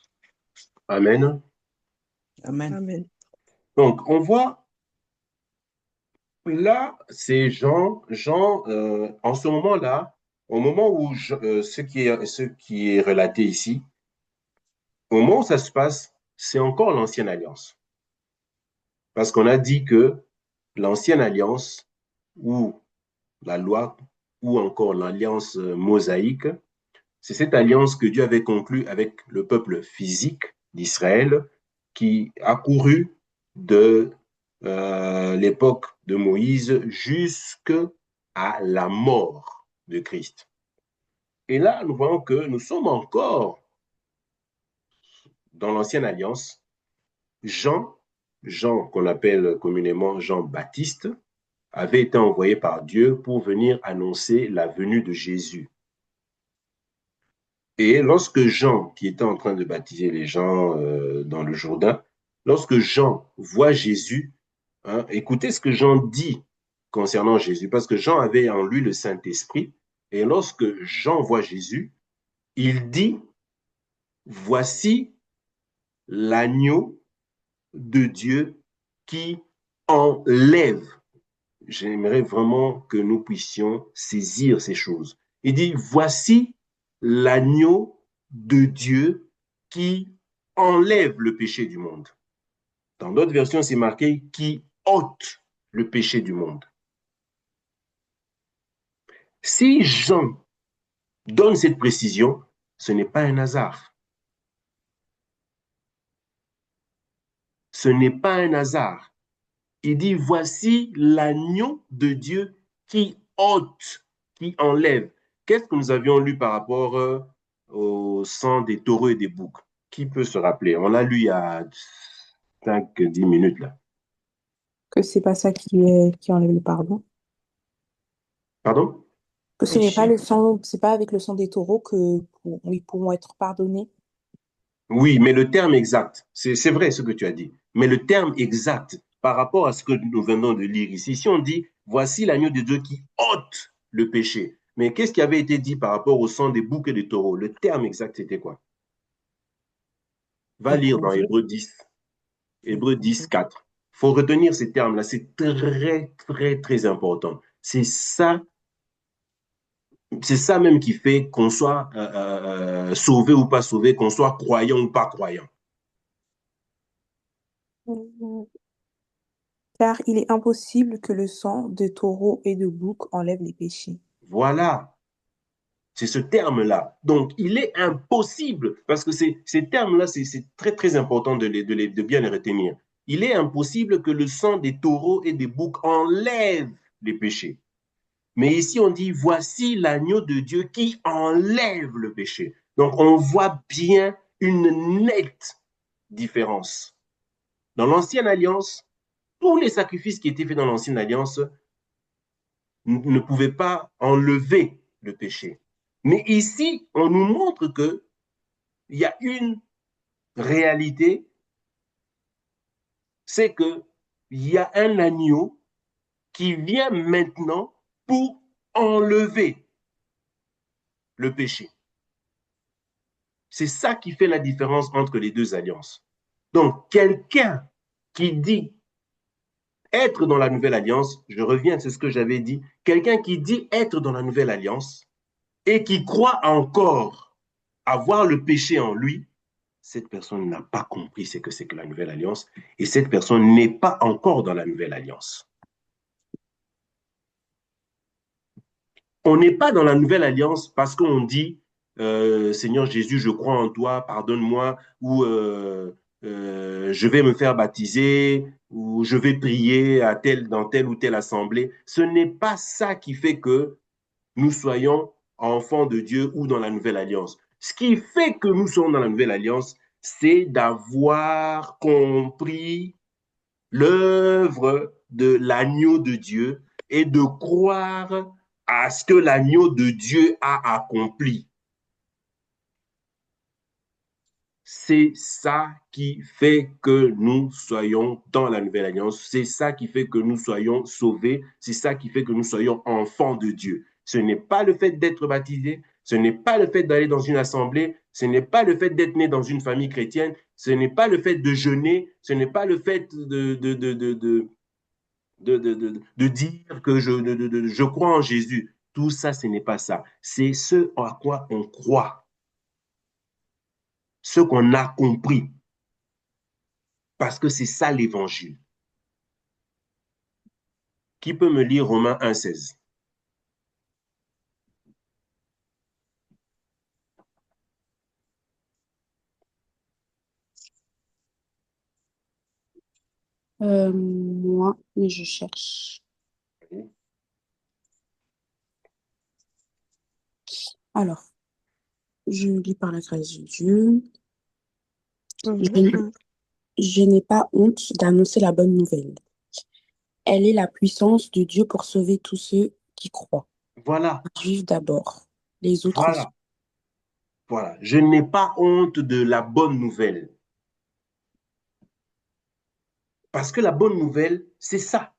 Amen.
Amen.
Amen.
Donc, on voit là, c'est Jean. Jean, en ce moment-là, au moment où ce qui est relaté ici, au moment où ça se passe, c'est encore l'ancienne alliance. Parce qu'on a dit que l'ancienne alliance, ou la loi, ou encore l'alliance mosaïque, c'est cette alliance que Dieu avait conclue avec le peuple physique d'Israël qui a couru de l'époque de Moïse jusqu'à la mort de Christ. Et là, nous voyons que nous sommes encore dans l'ancienne alliance. Jean qu'on appelle communément Jean-Baptiste, avait été envoyé par Dieu pour venir annoncer la venue de Jésus. Et lorsque Jean, qui était en train de baptiser les gens dans le Jourdain, lorsque Jean voit Jésus, hein, écoutez ce que Jean dit concernant Jésus, parce que Jean avait en lui le Saint-Esprit, et lorsque Jean voit Jésus, il dit, voici l'agneau de Dieu qui enlève. J'aimerais vraiment que nous puissions saisir ces choses. Il dit, voici l'agneau de Dieu qui enlève le péché du monde. Dans d'autres versions, c'est marqué qui ôte le péché du monde. Si Jean donne cette précision, ce n'est pas un hasard. Ce n'est pas un hasard. Il dit, voici l'agneau de Dieu qui ôte, qui enlève. Qu'est-ce que nous avions lu par rapport au sang des taureaux et des boucs? Qui peut se rappeler? On l'a lu il y a 5-10 minutes là.
Que c'est pas ça qui enlève le pardon.
Pardon?
Que ce n'est pas le sang, c'est pas avec le sang des taureaux que ils pourront être pardonnés.
Oui, mais le terme exact, c'est vrai ce que tu as dit, mais le terme exact par rapport à ce que nous venons de lire ici, si on dit, voici l'agneau de Dieu qui ôte le péché, mais qu'est-ce qui avait été dit par rapport au sang des boucs et des taureaux? Le terme exact, c'était quoi? Va lire dans Hébreux 10, Hébreux 10, 4. Il faut retenir ces termes-là, c'est très, très, très important. C'est ça C'est ça même qui fait qu'on soit sauvé ou pas sauvé, qu'on soit croyant ou pas croyant.
Mhm. Car il est impossible que le sang de taureau et de bouc enlève les péchés.
Voilà, c'est ce terme-là. Donc, il est impossible, parce que ces termes-là, c'est très, très important de bien les retenir. Il est impossible que le sang des taureaux et des boucs enlève les péchés. Mais ici, on dit, voici l'agneau de Dieu qui enlève le péché. Donc, on voit bien une nette différence. Dans l'ancienne alliance, tous les sacrifices qui étaient faits dans l'ancienne alliance ne pouvaient pas enlever le péché. Mais ici, on nous montre qu'il y a une réalité, c'est qu'il y a un agneau qui vient maintenant pour enlever le péché. C'est ça qui fait la différence entre les deux alliances. Donc, quelqu'un qui dit être dans la nouvelle alliance, je reviens, c'est ce que j'avais dit, quelqu'un qui dit être dans la nouvelle alliance et qui croit encore avoir le péché en lui, cette personne n'a pas compris ce que c'est que la nouvelle alliance et cette personne n'est pas encore dans la nouvelle alliance. On n'est pas dans la nouvelle alliance parce qu'on dit Seigneur Jésus, je crois en toi, pardonne-moi, ou je vais me faire baptiser, ou je vais prier dans telle ou telle assemblée. Ce n'est pas ça qui fait que nous soyons enfants de Dieu ou dans la nouvelle alliance. Ce qui fait que nous sommes dans la nouvelle alliance, c'est d'avoir compris l'œuvre de l'agneau de Dieu et de croire à ce que l'agneau de Dieu a accompli. C'est ça qui fait que nous soyons dans la nouvelle alliance. C'est ça qui fait que nous soyons sauvés. C'est ça qui fait que nous soyons enfants de Dieu. Ce n'est pas le fait d'être baptisé. Ce n'est pas le fait d'aller dans une assemblée. Ce n'est pas le fait d'être né dans une famille chrétienne. Ce n'est pas le fait de jeûner. Ce n'est pas le fait de dire que je crois en Jésus. Tout ça, ce n'est pas ça. C'est ce à quoi on croit, ce qu'on a compris. Parce que c'est ça l'évangile. Qui peut me lire Romains 1,16?
Moi, mais je cherche. Alors, je lis par la grâce de Dieu. Je, je n'ai pas honte d'annoncer la bonne nouvelle. Elle est la puissance de Dieu pour sauver tous ceux qui croient.
Voilà,
Les Juifs d'abord, les autres ensuite.
voilà, voilà. Je n'ai pas honte de la bonne nouvelle. Parce que la bonne nouvelle, c'est ça.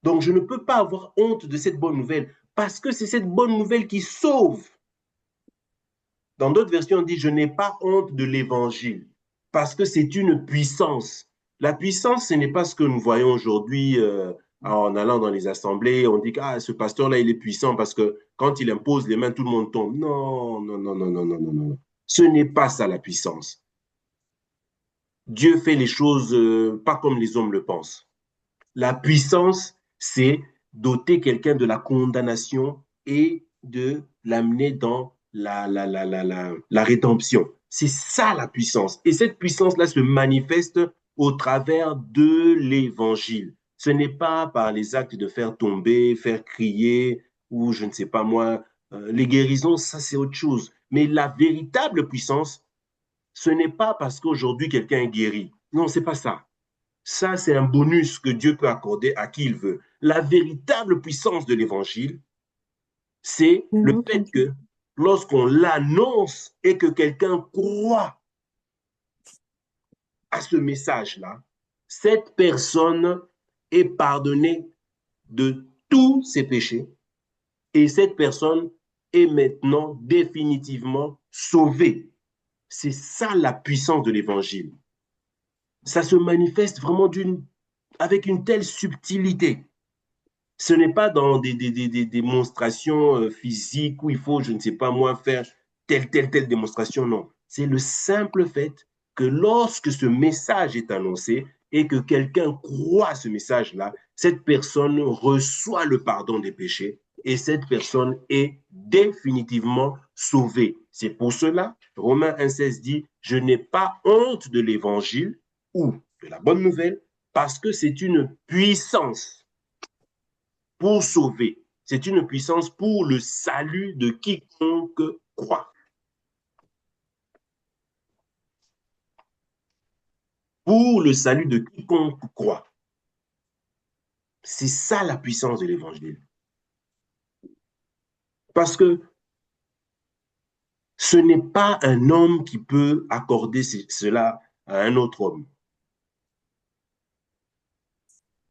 Donc, je ne peux pas avoir honte de cette bonne nouvelle parce que c'est cette bonne nouvelle qui sauve. Dans d'autres versions, on dit, je n'ai pas honte de l'évangile parce que c'est une puissance. La puissance, ce n'est pas ce que nous voyons aujourd'hui en allant dans les assemblées. On dit que ah, ce pasteur-là, il est puissant parce que quand il impose les mains, tout le monde tombe. Non, non, non, non, non, non, non, non. Ce n'est pas ça la puissance. Dieu fait les choses pas comme les hommes le pensent. La puissance, c'est doter quelqu'un de la condamnation et de l'amener dans la rédemption. C'est ça la puissance. Et cette puissance-là se manifeste au travers de l'évangile. Ce n'est pas par les actes de faire tomber, faire crier, ou je ne sais pas moi, les guérisons, ça c'est autre chose. Mais la véritable puissance, ce n'est pas parce qu'aujourd'hui quelqu'un est guéri. Non, c'est pas ça. Ça, c'est un bonus que Dieu peut accorder à qui il veut. La véritable puissance de l'évangile, c'est le fait que lorsqu'on l'annonce et que quelqu'un croit à ce message-là, cette personne est pardonnée de tous ses péchés et cette personne est maintenant définitivement sauvée. C'est ça la puissance de l'évangile. Ça se manifeste vraiment avec une telle subtilité. Ce n'est pas dans des démonstrations physiques où il faut, je ne sais pas moi, faire telle démonstration, non. C'est le simple fait que lorsque ce message est annoncé et que quelqu'un croit à ce message-là, cette personne reçoit le pardon des péchés et cette personne est définitivement sauvée. C'est pour cela, Romains 1,16 dit, je n'ai pas honte de l'évangile ou de la bonne nouvelle parce que c'est une puissance pour sauver. C'est une puissance pour le salut de quiconque croit. Pour le salut de quiconque croit. C'est ça la puissance de l'évangile. Parce que ce n'est pas un homme qui peut accorder cela à un autre homme.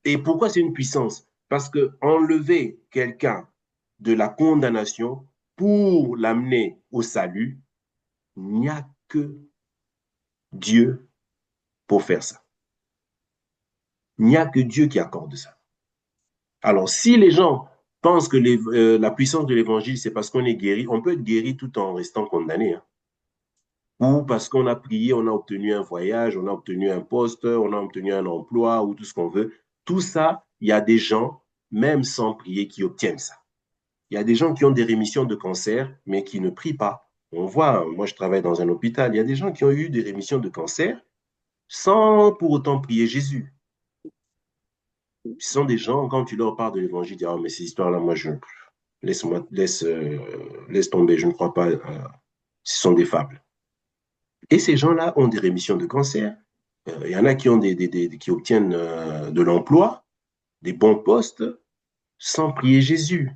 Et pourquoi c'est une puissance? Parce que enlever quelqu'un de la condamnation pour l'amener au salut, il n'y a que Dieu pour faire ça. Il n'y a que Dieu qui accorde ça. Alors, si les gens pensent que la puissance de l'évangile, c'est parce qu'on est guéri, on peut être guéri tout en restant condamné. Hein. Ou parce qu'on a prié, on a obtenu un voyage, on a obtenu un poste, on a obtenu un emploi ou tout ce qu'on veut. Tout ça, il y a des gens, même sans prier, qui obtiennent ça. Il y a des gens qui ont des rémissions de cancer, mais qui ne prient pas. On voit, moi je travaille dans un hôpital, il y a des gens qui ont eu des rémissions de cancer sans pour autant prier Jésus. Ce sont des gens, quand tu leur parles de l'évangile, ils disent, ah, mais ces histoires-là, moi, laisse tomber, je ne crois pas, ce sont des fables. Et ces gens-là ont des rémissions de cancer. Il y en a qui, ont qui obtiennent de l'emploi, des bons postes, sans prier Jésus.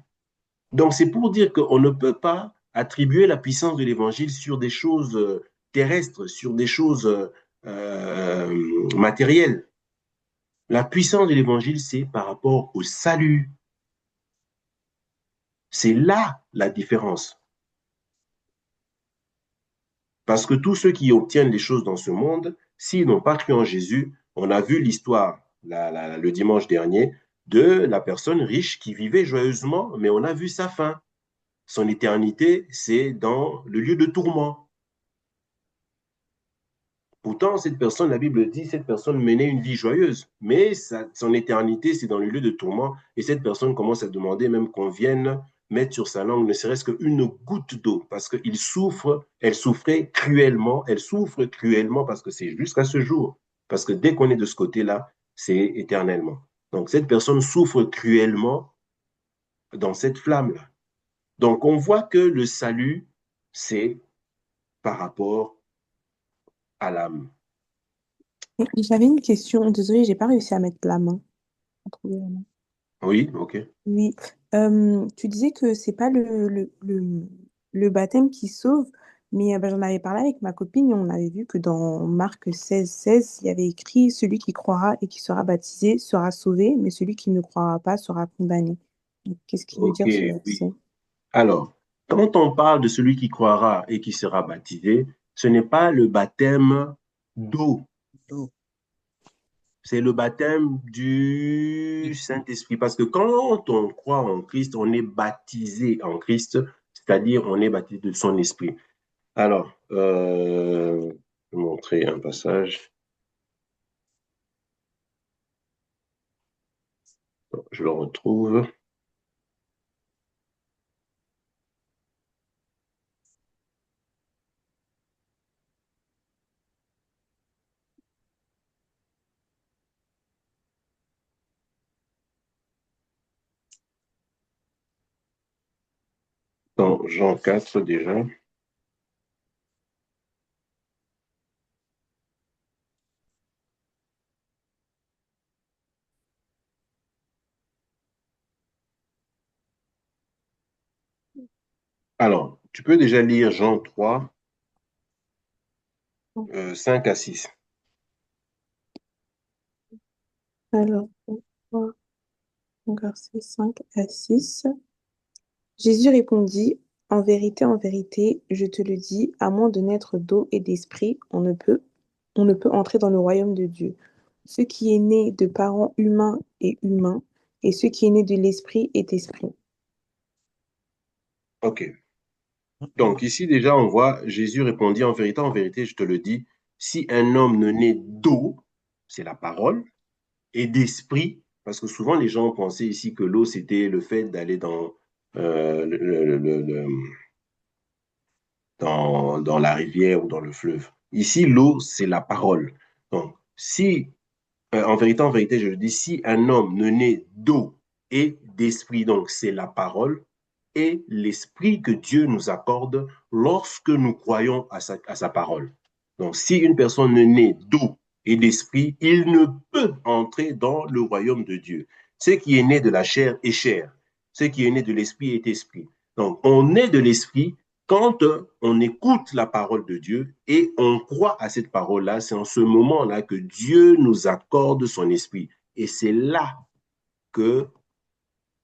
Donc, c'est pour dire qu'on ne peut pas attribuer la puissance de l'évangile sur des choses terrestres, sur des choses matérielles. La puissance de l'évangile, c'est par rapport au salut. C'est là la différence. Parce que tous ceux qui obtiennent les choses dans ce monde, s'ils n'ont pas cru en Jésus, on a vu l'histoire le dimanche dernier de la personne riche qui vivait joyeusement, mais on a vu sa fin. Son éternité, c'est dans le lieu de tourment. Pourtant, cette personne, la Bible dit, cette personne menait une vie joyeuse, mais son éternité, c'est dans le lieu de tourment. Et cette personne commence à demander même qu'on vienne mettre sur sa langue ne serait-ce qu'une goutte d'eau, parce qu'il souffre, elle souffrait cruellement, elle souffre cruellement parce que c'est jusqu'à ce jour. Parce que dès qu'on est de ce côté-là, c'est éternellement. Donc cette personne souffre cruellement dans cette flamme-là. Donc on voit que le salut, c'est par rapport à l'âme.
J'avais une question. Désolée, j'ai pas réussi à mettre la main. À trouver la main.
Oui, ok.
Oui. Tu disais que c'est pas le baptême qui sauve, mais ben, j'en avais parlé avec ma copine et on avait vu que dans Marc 16, il y avait écrit celui qui croira et qui sera baptisé sera sauvé, mais celui qui ne croira pas sera condamné. Donc, qu'est-ce qui veut
Ok,
dire ce
oui.
verset?
Alors, quand on parle de celui qui croira et qui sera baptisé, ce n'est pas le baptême d'eau, c'est le baptême du Saint-Esprit. Parce que quand on croit en Christ, on est baptisé en Christ, c'est-à-dire on est baptisé de son esprit. Alors, je vais montrer un passage. Je le retrouve. Dans Jean 4 déjà. Alors, tu peux déjà lire Jean 3, 5 à 6.
Alors, on va au verset 5 à 6. Jésus répondit, en vérité, je te le dis, à moins de naître d'eau et d'esprit, on ne peut entrer dans le royaume de Dieu. Ce qui est né de parents humains est humain, et ce qui est né de l'esprit est esprit.
OK. Donc ici déjà, on voit Jésus répondit en vérité, je te le dis, si un homme ne naît d'eau, c'est la parole, et d'esprit, parce que souvent les gens pensaient ici que l'eau, c'était le fait d'aller dans la rivière ou dans le fleuve. Ici, l'eau, c'est la parole. Donc, si en vérité, je le dis, si un homme ne naît d'eau et d'esprit, donc c'est la parole et l'esprit que Dieu nous accorde lorsque nous croyons à sa parole. Donc, si une personne ne naît d'eau et d'esprit, il ne peut entrer dans le royaume de Dieu. Ce qui est né de la chair est chair. Ce qui est né de l'esprit est esprit. Donc, on est de l'esprit quand on écoute la parole de Dieu et on croit à cette parole-là, c'est en ce moment-là que Dieu nous accorde son esprit. Et c'est là que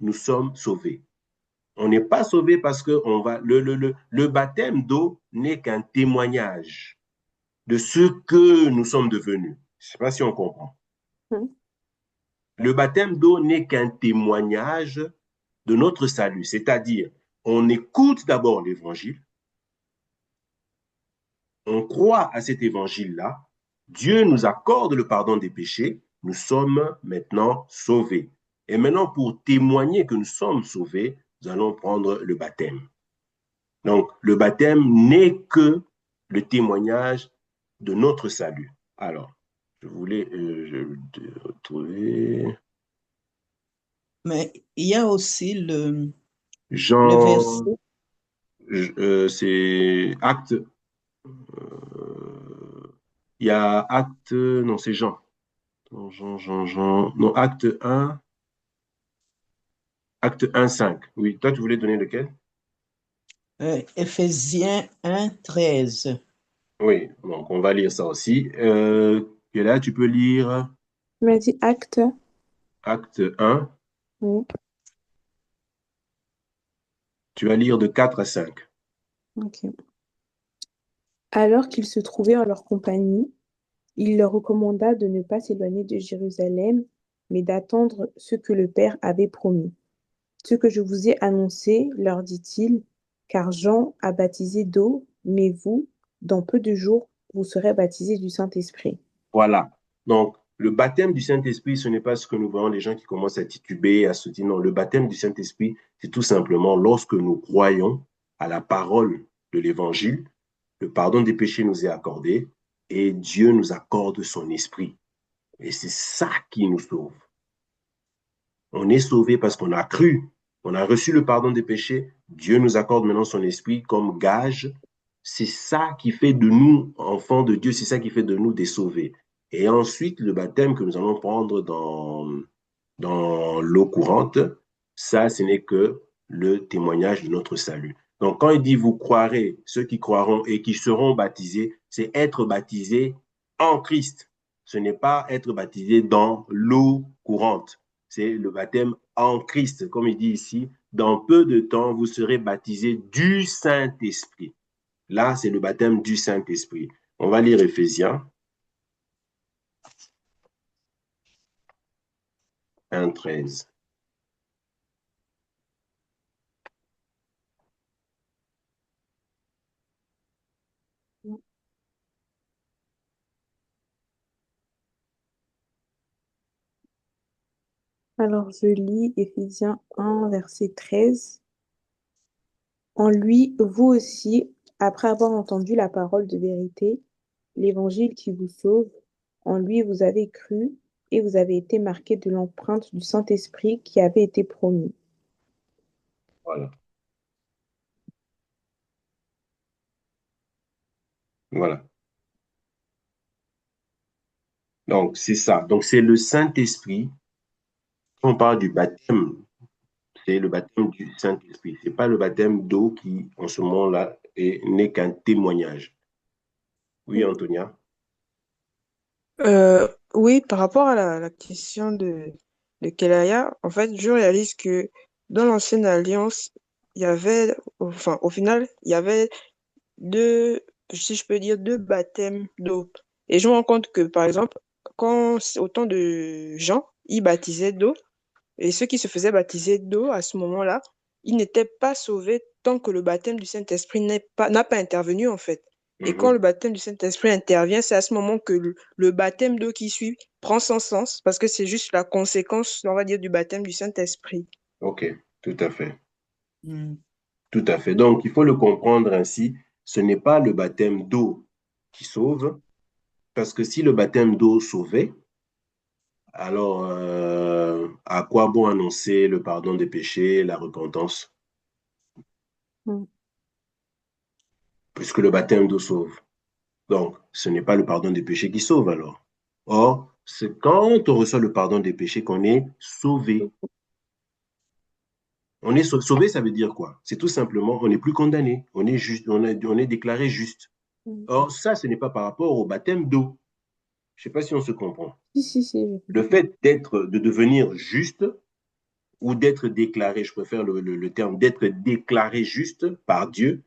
nous sommes sauvés. On n'est pas sauvé parce que le baptême d'eau n'est qu'un témoignage de ce que nous sommes devenus. Je ne sais pas si on comprend.
Hmm.
Le baptême d'eau n'est qu'un témoignage de notre salut, c'est-à-dire on écoute d'abord l'évangile, on croit à cet évangile-là, Dieu nous accorde le pardon des péchés, nous sommes maintenant sauvés. Et maintenant, pour témoigner que nous sommes sauvés, nous allons prendre le baptême. Donc, le baptême n'est que le témoignage de notre salut. Alors, je voulais retrouver
Mais il y a aussi le
Jean,
verset.
c'est acte, il y a acte, non, c'est Jean. Non, acte 1, 5. Oui, toi, tu voulais donner lequel?
Éphésiens 1, 13.
Oui, donc on va lire ça aussi. Et là, tu peux lire
Tu m'as dit acte.
acte 1.
Oui,
Tu vas lire de 4 à 5.
ok. Alors qu'ils se trouvaient en leur compagnie, il leur recommanda de ne pas s'éloigner de Jérusalem, mais d'attendre ce que le Père avait promis. Ce que je vous ai annoncé, leur dit-il, car Jean a baptisé d'eau, mais vous, dans peu de jours, vous serez baptisés du Saint-Esprit.
Voilà. Donc, le baptême du Saint-Esprit, ce n'est pas ce que nous voyons les gens qui commencent à tituber, à se dire non. Le baptême du Saint-Esprit, c'est tout simplement lorsque nous croyons à la parole de l'Évangile, le pardon des péchés nous est accordé et Dieu nous accorde son esprit. Et c'est ça qui nous sauve. On est sauvé parce qu'on a cru, on a reçu le pardon des péchés. Dieu nous accorde maintenant son esprit comme gage. C'est ça qui fait de nous enfants de Dieu, c'est ça qui fait de nous des sauvés. Et ensuite, le baptême que nous allons prendre dans l'eau courante, ça, ce n'est que le témoignage de notre salut. Donc, quand il dit vous croirez, ceux qui croiront et qui seront baptisés, c'est être baptisé en Christ. Ce n'est pas être baptisé dans l'eau courante. C'est le baptême en Christ. Comme il dit ici, dans peu de temps, vous serez baptisés du Saint-Esprit. Là, c'est le baptême du Saint-Esprit. On va lire Éphésiens 1, 13.
Alors je lis Éphésiens 1, verset 13. En lui, vous aussi, après avoir entendu la parole de vérité, l'évangile qui vous sauve, en lui vous avez cru et vous avez été marqués de l'empreinte du Saint-Esprit qui avait été promis.
Voilà. Voilà. Donc, c'est ça. Donc, c'est le Saint-Esprit. Quand on parle du baptême, c'est le baptême du Saint-Esprit. Ce n'est pas le baptême d'eau qui, en ce moment-là, n'est qu'un témoignage. Oui, Antonia.
Oui, par rapport à la question de Kelaya, en fait, je réalise que dans l'ancienne alliance, il y avait, enfin, au final, il y avait deux, si je peux dire, deux baptêmes d'eau. Et je me rends compte que, par exemple, quand c'est au temps de Jean, il baptisait d'eau, Et ceux qui se faisaient baptiser d'eau à ce moment-là, ils n'étaient pas sauvés tant que le baptême du Saint-Esprit n'a pas intervenu, en fait. Et quand
Mhm.
le baptême du Saint-Esprit intervient, c'est à ce moment que le baptême d'eau qui suit prend son sens, parce que c'est juste la conséquence, on va dire, du baptême du Saint-Esprit.
OK, tout à fait.
Mm.
Tout à fait. Donc, il faut le comprendre ainsi. Ce n'est pas le baptême d'eau qui sauve, parce que si le baptême d'eau sauvait, alors à quoi bon annoncer le pardon des péchés, la repentance,
Mm.
puisque le baptême d'eau sauve. Donc, ce n'est pas le pardon des péchés qui sauve alors. Or, c'est quand on reçoit le pardon des péchés qu'on est sauvé. On est sauvé, ça veut dire quoi? C'est tout simplement, on n'est plus condamné, on est juste, on est déclaré juste.
Mm.
Or, ça, ce n'est pas par rapport au baptême d'eau. Je ne sais pas si on se comprend.
Si, j'ai
Le
compris.
fait de devenir juste ou d'être déclaré, je préfère le terme d'être déclaré juste par Dieu,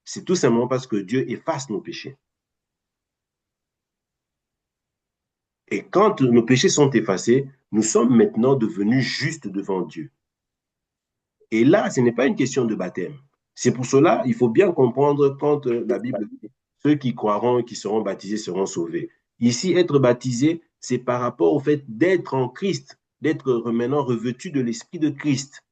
c'est tout simplement parce que Dieu efface nos péchés. Et quand nos péchés sont effacés, nous sommes maintenant devenus justes devant Dieu. Et là, ce n'est pas une question de baptême. C'est pour cela, il faut bien comprendre quand la Bible dit, ceux qui croiront et qui seront baptisés seront sauvés. Ici, être baptisé, c'est par rapport au fait d'être en Christ, d'être maintenant revêtu de l'Esprit de Christ.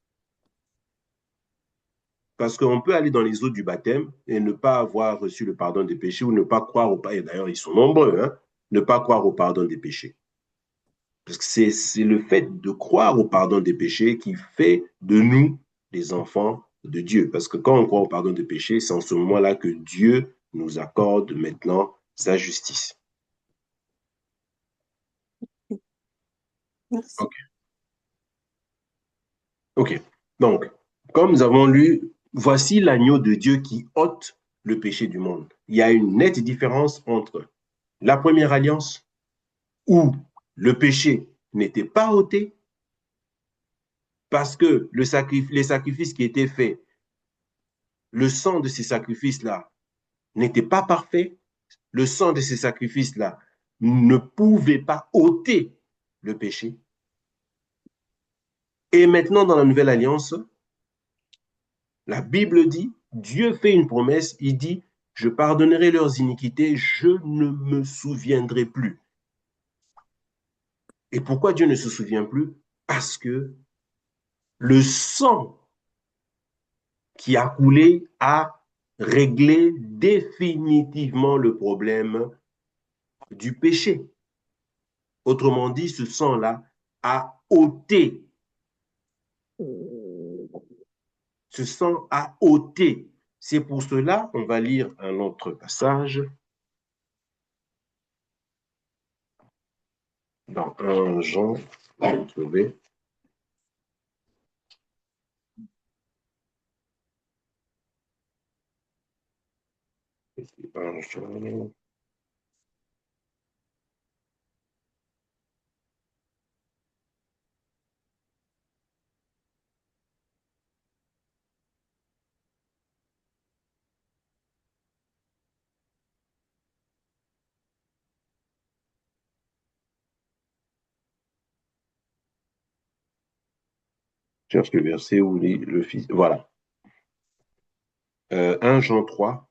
Parce qu'on peut aller dans les eaux du baptême et ne pas avoir reçu le pardon des péchés ou ne pas croire au pardon. Et d'ailleurs, ils sont nombreux, hein, ne pas croire au pardon des péchés. Parce que c'est le fait de croire au pardon des péchés qui fait de nous des enfants de Dieu. Parce que quand on croit au pardon des péchés, c'est en ce moment-là que Dieu nous accorde maintenant sa justice.
Merci.
OK. OK. Donc, comme nous avons lu, voici l'agneau de Dieu qui ôte le péché du monde. Il y a une nette différence entre la première alliance où le péché n'était pas ôté parce que les sacrifices qui étaient faits, le sang de ces sacrifices-là n'était pas parfait, le sang de ces sacrifices-là ne pouvait pas ôter le péché. Et maintenant, dans la nouvelle alliance, la Bible dit, Dieu fait une promesse, il dit, je pardonnerai leurs iniquités, je ne me souviendrai plus. Et pourquoi Dieu ne se souvient plus? Parce que le sang qui a coulé a réglé définitivement le problème du péché. Autrement dit, ce sang-là a ôté, ce sang a ôté. C'est pour cela, on va lire un autre passage dans 1 Jean, je vais le trouver. Un Jean. Je cherche le verset où le fils. Voilà. 1 Jean 3,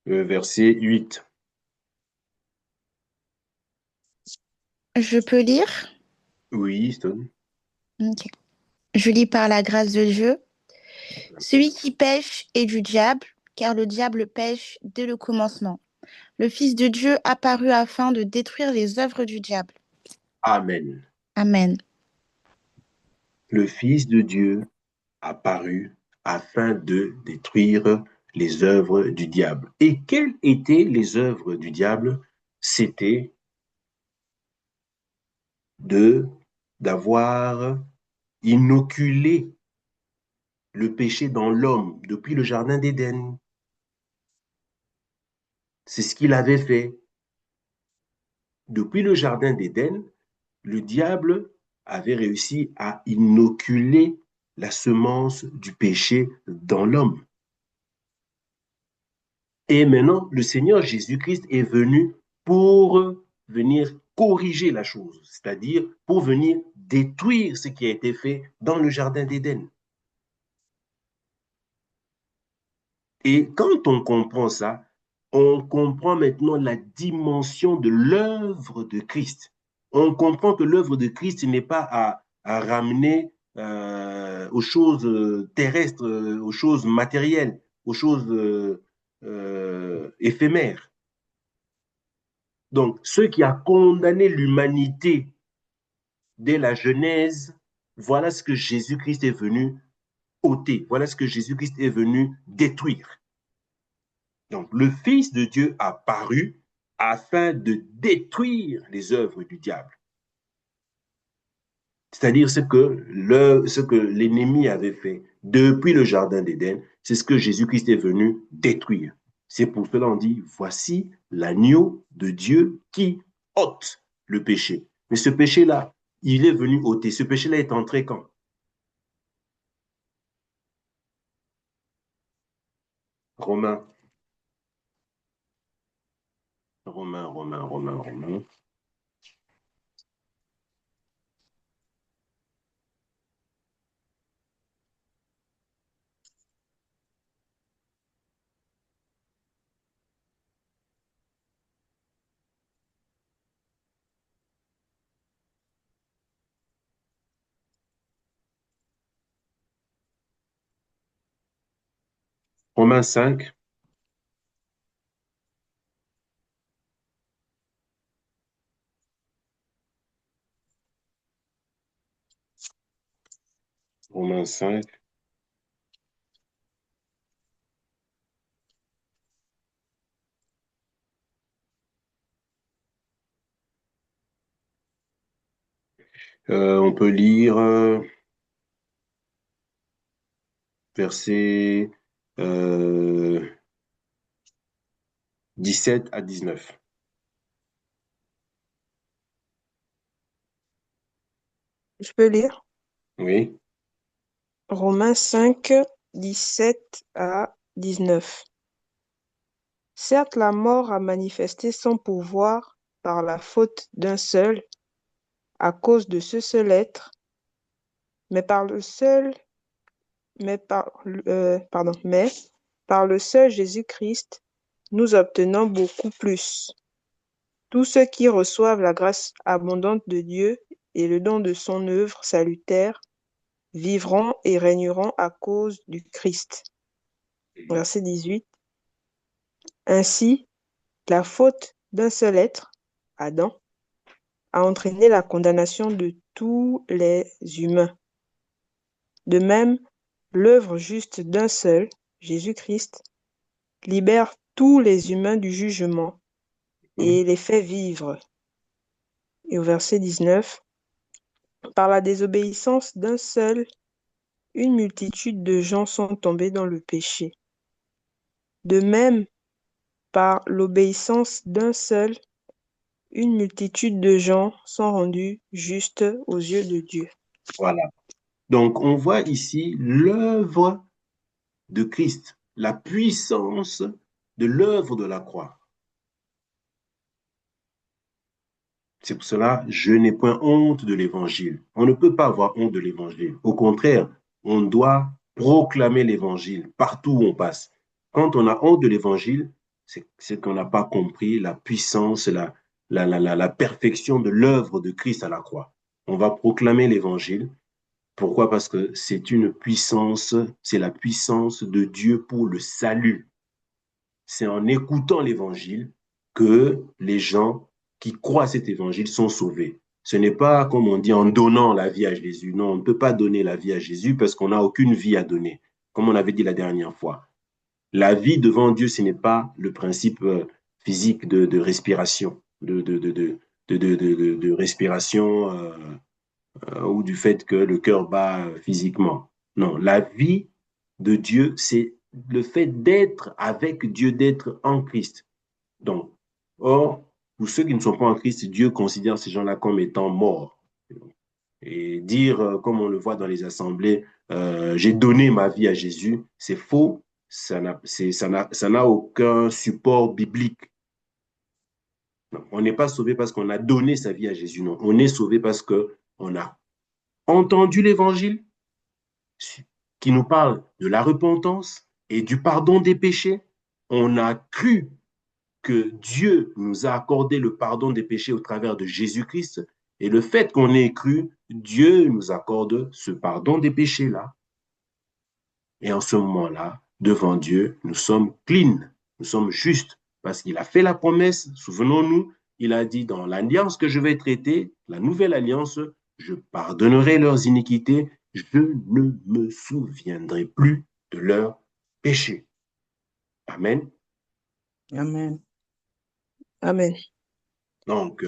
verset 8.
Je peux lire?
Oui, Stone.
Ok. Je lis par la grâce de Dieu. Celui qui pêche est du diable, car le diable pêche dès le commencement. Le Fils de Dieu apparut afin de détruire les œuvres du diable.
Amen.
Amen.
Le Fils de Dieu apparu afin de détruire les œuvres du diable. Et quelles étaient les œuvres du diable? C'était de d'avoir inoculé le péché dans l'homme depuis le jardin d'Éden. C'est ce qu'il avait fait. Depuis le jardin d'Éden, le diable avait réussi à inoculer la semence du péché dans l'homme. Et maintenant, le Seigneur Jésus-Christ est venu pour venir corriger la chose, c'est-à-dire pour venir détruire ce qui a été fait dans le Jardin d'Éden. Et quand on comprend ça, on comprend maintenant la dimension de l'œuvre de Christ. On comprend que l'œuvre de Christ n'est pas à ramener aux choses terrestres, aux choses matérielles, aux choses éphémères. Donc, ce qui a condamné l'humanité dès la Genèse, voilà ce que Jésus-Christ est venu ôter, voilà ce que Jésus-Christ est venu détruire. Donc, le Fils de Dieu a paru afin de détruire les œuvres du diable. C'est-à-dire ce que l'ennemi avait fait depuis le Jardin d'Éden, c'est ce que Jésus-Christ est venu détruire. C'est pour cela qu'on dit, voici l'agneau de Dieu qui ôte le péché. Mais ce péché-là, il est venu ôter. Ce péché-là est entré quand? Romains. Romains. Romains 5. Romains 5. On peut lire versets 17 à 19.
Je peux lire
Oui.
Romains 5, 17 à 19. Certes, la mort a manifesté son pouvoir par la faute d'un seul, à cause de ce seul être, mais par le seul, mais par le seul Jésus-Christ, nous obtenons beaucoup plus. Tous ceux qui reçoivent la grâce abondante de Dieu et le don de son œuvre salutaire vivront et régneront à cause du Christ. Verset 18. Ainsi, la faute d'un seul être, Adam, a entraîné la condamnation de tous les humains. De même, l'œuvre juste d'un seul, Jésus-Christ, libère tous les humains du jugement et les fait vivre. Et au verset 19, par la désobéissance d'un seul, une multitude de gens sont tombés dans le péché. De même, par l'obéissance d'un seul, une multitude de gens sont rendus justes aux yeux de Dieu.
Voilà. Donc, on voit ici l'œuvre de Christ, la puissance de l'œuvre de la croix. C'est pour cela, je n'ai point honte de l'évangile. On ne peut pas avoir honte de l'évangile. Au contraire, on doit proclamer l'évangile partout où on passe. Quand on a honte de l'évangile, c'est qu'on n'a pas compris la puissance, la perfection de l'œuvre de Christ à la croix. On va proclamer l'évangile. Pourquoi? Parce que c'est une puissance, c'est la puissance de Dieu pour le salut. C'est en écoutant l'évangile que les gens qui croient à cet évangile sont sauvés. Ce n'est pas, comme on dit, en donnant la vie à Jésus. Non, on ne peut pas donner la vie à Jésus parce qu'on n'a aucune vie à donner, comme on avait dit la dernière fois. La vie devant Dieu, ce n'est pas le principe physique de respiration, de respiration ou du fait que le cœur bat physiquement. Non, la vie de Dieu, c'est le fait d'être avec Dieu, d'être en Christ. Donc, or, pour ceux qui ne sont pas en Christ, Dieu considère ces gens-là comme étant morts. Et dire, comme on le voit dans les assemblées, j'ai donné ma vie à Jésus, c'est faux. ça n'a aucun support biblique. Non, on n'est pas sauvé parce qu'on a donné sa vie à Jésus, non. On est sauvé parce qu'on a entendu l'évangile qui nous parle de la repentance et du pardon des péchés. On a cru que Dieu nous a accordé le pardon des péchés au travers de Jésus-Christ. Et le fait qu'on ait cru, Dieu nous accorde ce pardon des péchés-là. Et en ce moment-là, devant Dieu, nous sommes clean, nous sommes justes, parce qu'il a fait la promesse, souvenons-nous, il a dit dans l'alliance que je vais traiter, la nouvelle alliance, je pardonnerai leurs iniquités, je ne me souviendrai plus de leurs péchés. Amen.
Amen.
Amen.
Donc,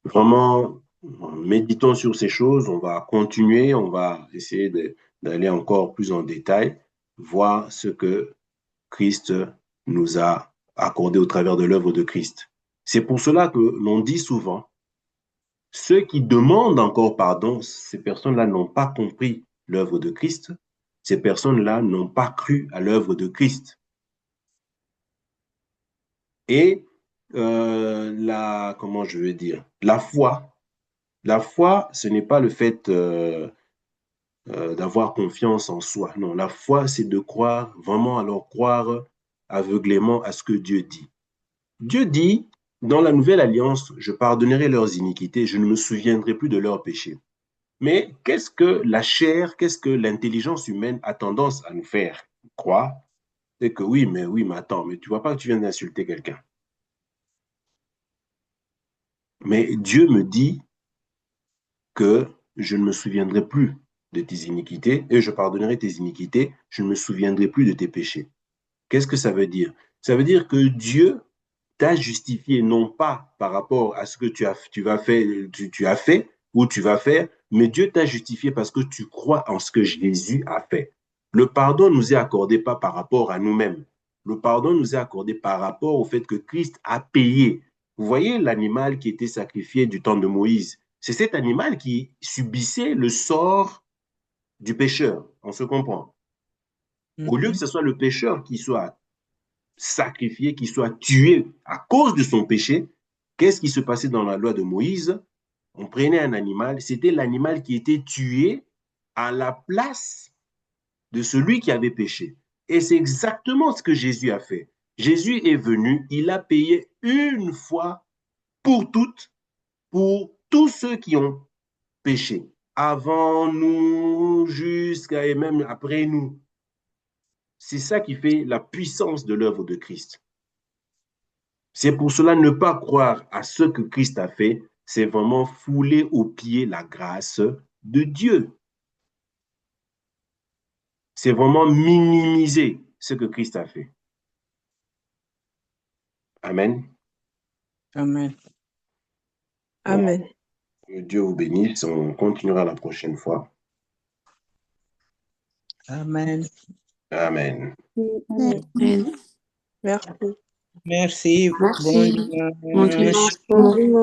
vraiment, méditons sur ces choses, on va continuer, on va essayer d'aller encore plus en détail, voir ce que Christ nous a accordé au travers de l'œuvre de Christ. C'est pour cela que l'on dit souvent, ceux qui demandent encore pardon, ces personnes-là n'ont pas compris l'œuvre de Christ, ces personnes-là n'ont pas cru à l'œuvre de Christ. Et comment je veux dire, la foi, ce n'est pas le fait d'avoir confiance en soi. Non, la foi, c'est de croire, vraiment alors croire aveuglément à ce que Dieu dit. Dieu dit, dans la nouvelle alliance, je pardonnerai leurs iniquités, je ne me souviendrai plus de leurs péchés. Mais qu'est-ce que la chair, qu'est-ce que l'intelligence humaine a tendance à nous faire croire? C'est que oui, mais attends, mais tu vois pas que tu viens d'insulter quelqu'un. Mais Dieu me dit que je ne me souviendrai plus de tes iniquités et je pardonnerai tes iniquités, je ne me souviendrai plus de tes péchés. Qu'est-ce que ça veut dire? Ça veut dire que Dieu t'a justifié non pas par rapport à ce que tu as fait ou tu vas faire, mais Dieu t'a justifié parce que tu crois en ce que Jésus a fait. Le pardon nous est accordé pas par rapport à nous-mêmes. Le pardon nous est accordé par rapport au fait que Christ a payé. Vous voyez l'animal qui était sacrifié du temps de Moïse. C'est cet animal qui subissait le sort du pécheur. On se comprend. Au lieu que ce soit le pécheur qui soit sacrifié, qui soit tué à cause de son péché, qu'est-ce qui se passait dans la loi de Moïse? On prenait un animal, c'était l'animal qui était tué à la place de celui qui avait péché. Et c'est exactement ce que Jésus a fait. Jésus est venu, il a payé une fois pour toutes, pour tous ceux qui ont péché, avant nous, jusqu'à et même après nous. C'est ça qui fait la puissance de l'œuvre de Christ. C'est pour cela ne pas croire à ce que Christ a fait, c'est vraiment fouler aux pieds la grâce de Dieu. C'est vraiment minimiser ce que Christ a fait. Amen.
Amen.
Amen.
Bon, que Dieu vous bénisse. On continuera la prochaine fois.
Amen.
Amen.
Merci.
Merci.
Merci.
Bon
Bonne
dimanche.
journée.